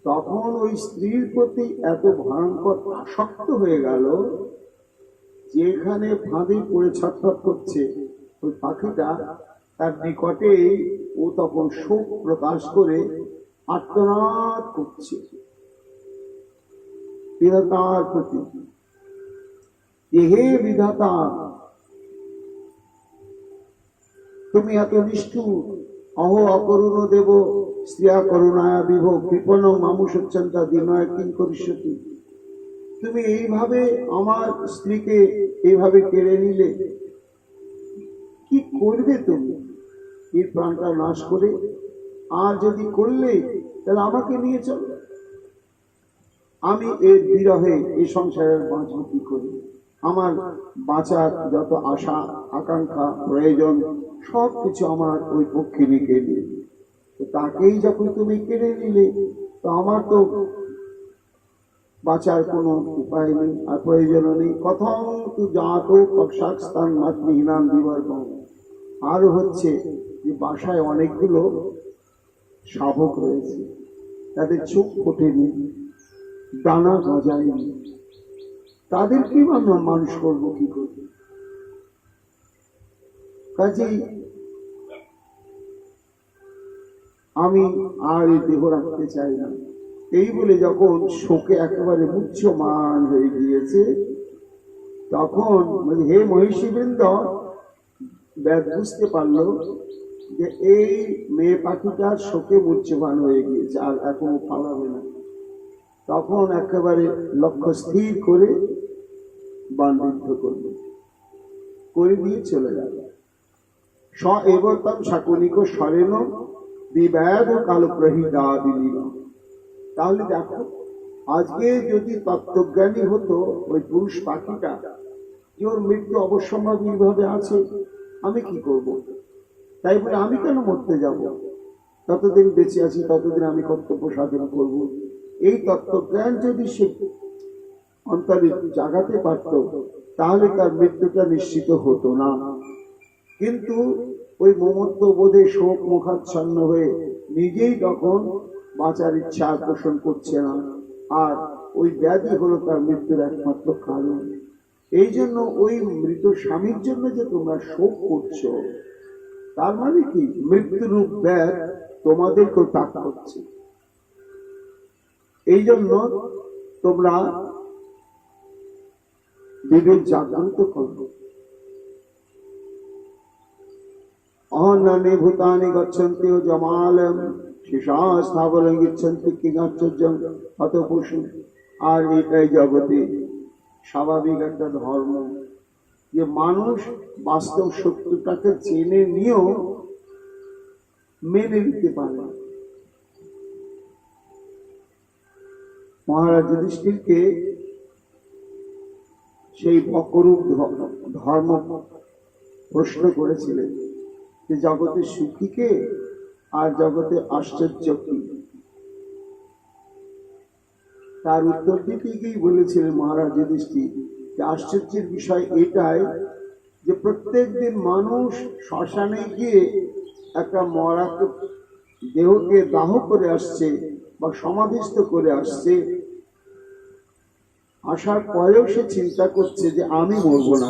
তখন ওই স্ত্রীর প্রতি এত ভয়ঙ্কর আসক্ত হয়ে গেল, যেখানে ফাঁদে পড়ে ছটফট করছে ওই পাখিটা, তার নিকটে ও তখন শোক প্রকাশ করে আর্তনাদ করছে বিধাতার প্রতি, হে বিধাতা, তুমি এত নিষ্ঠুর, অহো অকরুণ দেব স্ত্রিয়া করুণায়া বিভ কৃপণ মামুষচ্ছন্তা দিনয় কিং করিষ্যতি। তুমি এইভাবে আমার স্ত্রীকে এইভাবে কেড়ে নিলে, কি করবে তুমি এর প্রাণটা নাশ করে? আর যদি করলে তাহলে আমাকে নিয়ে চলো, আমি এর বিরহে এই সংসারের বাঁচব কি করে? আমার বাঁচার যত আশা আকাঙ্ক্ষা প্রয়োজন সবকিছু আমার ওই পক্ষে কেড়ে তাকেই যখন তুমি কেড়ে নিলে, তো আমার তো বাঁচার কোনো উপায় নেই আর প্রয়োজন নেই। কথম তু জাত কক্ষাস্থান মাতৃহীনান বিবর্গ। আর হচ্ছে যে বাসায় অনেকগুলো শাবক রয়েছে, তাদের চোখ ফোটেনি, ডানা গজায়নি, তাদের কি মানুষ করবো কি করবো? কাজেই আমি আর এই দেহ রাখতে চাই না। এই বলে যখন শোকে একেবারে মুচ্ছমান হয়ে গিয়েছে, তখন হে মহিষী বৃন্দ, ব্যাস বুঝতে পারলো যে এই মেয়ে পাখিটার শোকে মুচ্ছমান হয়ে গিয়েছে, আর এখনো পালাবে না। তখন একেবারে লক্ষ্য স্থির করে বাণবিদ্ধ করবে, করে দিয়ে চলে যাবে। স এবতম শাকুনিক সরেন বিব্যাদ কালপ্রহিদা দিলীন। তাহলে দেখো, আজকে যদি তত্ত্বজ্ঞানী হতো ওই পুরুষ পাখিটা, যে ওর মৃত্যু অবশ্যম্ভাবী ভাবে আছে, আমি কি করব? তাই বলে আমি কেন মরতে যাব? ততদিন বেঁচে আছি, ততদিন আমি কর্তব্য সাধন করব। এই তত্ত্বজ্ঞান যদি সে অন্তরে জাগাতে পারত, তাহলে তার মৃত্যুটা নিশ্চিত হতো না। কিন্তু ওই মমত্ব বোধে শোক মুখাচ্ছন্ন হয়ে নিজেই তখন বাঁচার ইচ্ছা পোষণ করছে না, আর ওই ব্যাধি হলো তার মৃত্যুর একমাত্র কারণ। এই জন্য ওই মৃত স্বামীর জন্য যে তোমরা শোক করছো, তার মানে কি মৃত্যুরূপ ব্যাধ তোমাদেরকেও তাক করছে। এই জন্য তোমরা বিবেক জাগ্রত করো। অহন্নানি ভূতানি গচ্ছন্তি ও জমালম শিশাস্থাবরং গচ্ছন্তি কিঙ্গাচ্চর্যং হত পশু। আর এটাই জগতে স্বাভাবিক একটা ধর্ম, যে মানুষ বাস্তব সত্যটাকে জেনে নিয়েও মেনে নিতে পারে। মহারাজ যুধিষ্ঠিরকে সেই বকরূপ ধর্ম প্রশ্ন করেছিলেন যে জগতে সুখী কে আর জগতে আশ্চর্য কি? তার উত্তর দিতে গিয়ে বলেছিলেন মহারাজ যুধিষ্ঠির যে আশ্চর্যের বিষয় এটাই যে প্রত্যেক দিন মানুষ শ্মশানে গিয়ে একটা মরা দেহকে দাহ করে আসছে বা সমাধিস্থ করে আসছে, আসার পরেও সে চিন্তা করছে যে আমি মরবো না,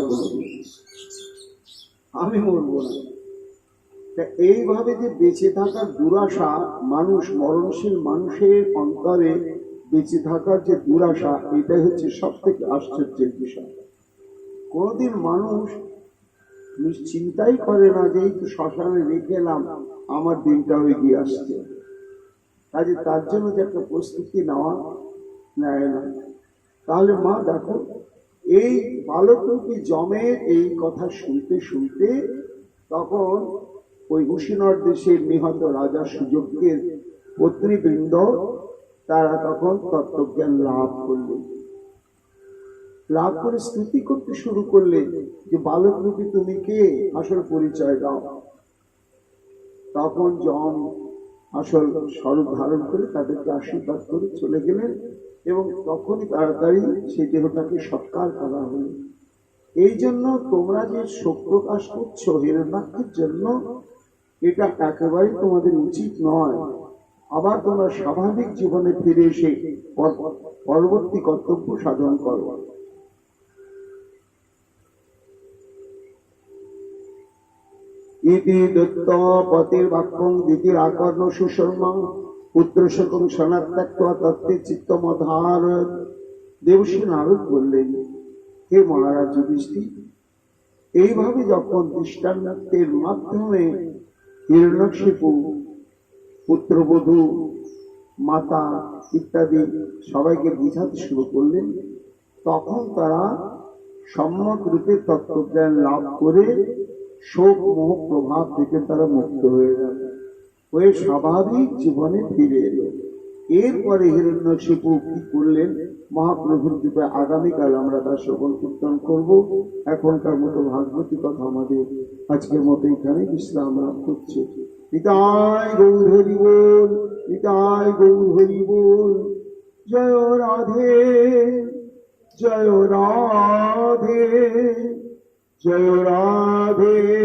আমি মরবো না। এইভাবে যে বেঁচে থাকার দুরাশা, মানুষ মরণশীল মানুষের অন্তরে বেঁচে থাকার যে দুরাশা, এটাই হচ্ছে সব থেকে আশ্চর্যের বিষয়। কোনদিন মানুষ চিন্তাই করে না যে এই তো শ্মশানে রেখে এলাম, আমার দিনটা হয়ে গিয়ে আসছে, কাজে তার জন্য যে একটা প্রস্তুতি নেওয়া নেয় না। তাহলে মা দেখো, এই বালকরূপী যমের এই কথা শুনতে শুনতে তখন ওই কুশীনর দেশের নিহত রাজা সুযোগ্যের পত্নীবৃন্দ তারা তখন তত্ত্বজ্ঞান লাভ করলেন। লাভ করে স্তুতি করতে শুরু করলেন যে বালকরূপী তুমি কে, আসল পরিচয় দাও। তখন যম আসল স্বরূপ ধারণ করে তাদেরকে আশীর্বাদ করে চলে গেলেন, এবং তখনই তাড়াতাড়ি সেই দেহটাকে সৎকার করা হলো। এই জন্য তোমরা যে শোক প্রকাশ করছো হিরণ্যাক্ষের জন্য, এটা একেবারেই তোমাদের উচিত নয়। আবার তোমরা স্বাভাবিক জীবনে ফিরে এসে পরবর্তী কর্তব্য সাধন করো। ইতি দত্ত পতির বাক্যং দ্বিতীয় আকর্ণ সুশর্মা পুত্র শোকং সনাত্যাক্ত তত্ত্বে চিত্তমধার। দেবশ্রী নারদ বললেন, হে মহারাজ যুধিষ্ঠির, এইভাবে যখন দৃষ্টান্তের মাধ্যমে হিরণ্যকশিপু পুত্রবধূ মাতা ইত্যাদি সবাইকে বুঝাতে শুরু করলেন, তখন তারা সম্যক রূপে তত্ত্বজ্ঞান লাভ করে শোক মোহ প্রভাব থেকে তারা মুক্ত হয়ে গেল, হয়ে স্বাভাবিক জীবনে ফিরে এলো। এরপরে হিরণ্যকশিপু কি করলেন মহাপ্রভুর কৃপায় আগামীকাল আমরা তার সকল কীর্তন করব। এখনকার মতো ভাগবতী কথা আমাদের আজকের মতো এখানে বিশ্রাম লাভ করছে। নিতাই গৌর হরি বল, নিতাই গৌর হরি বল। জয় রাধে, জয় রাধে, জয় রাধে।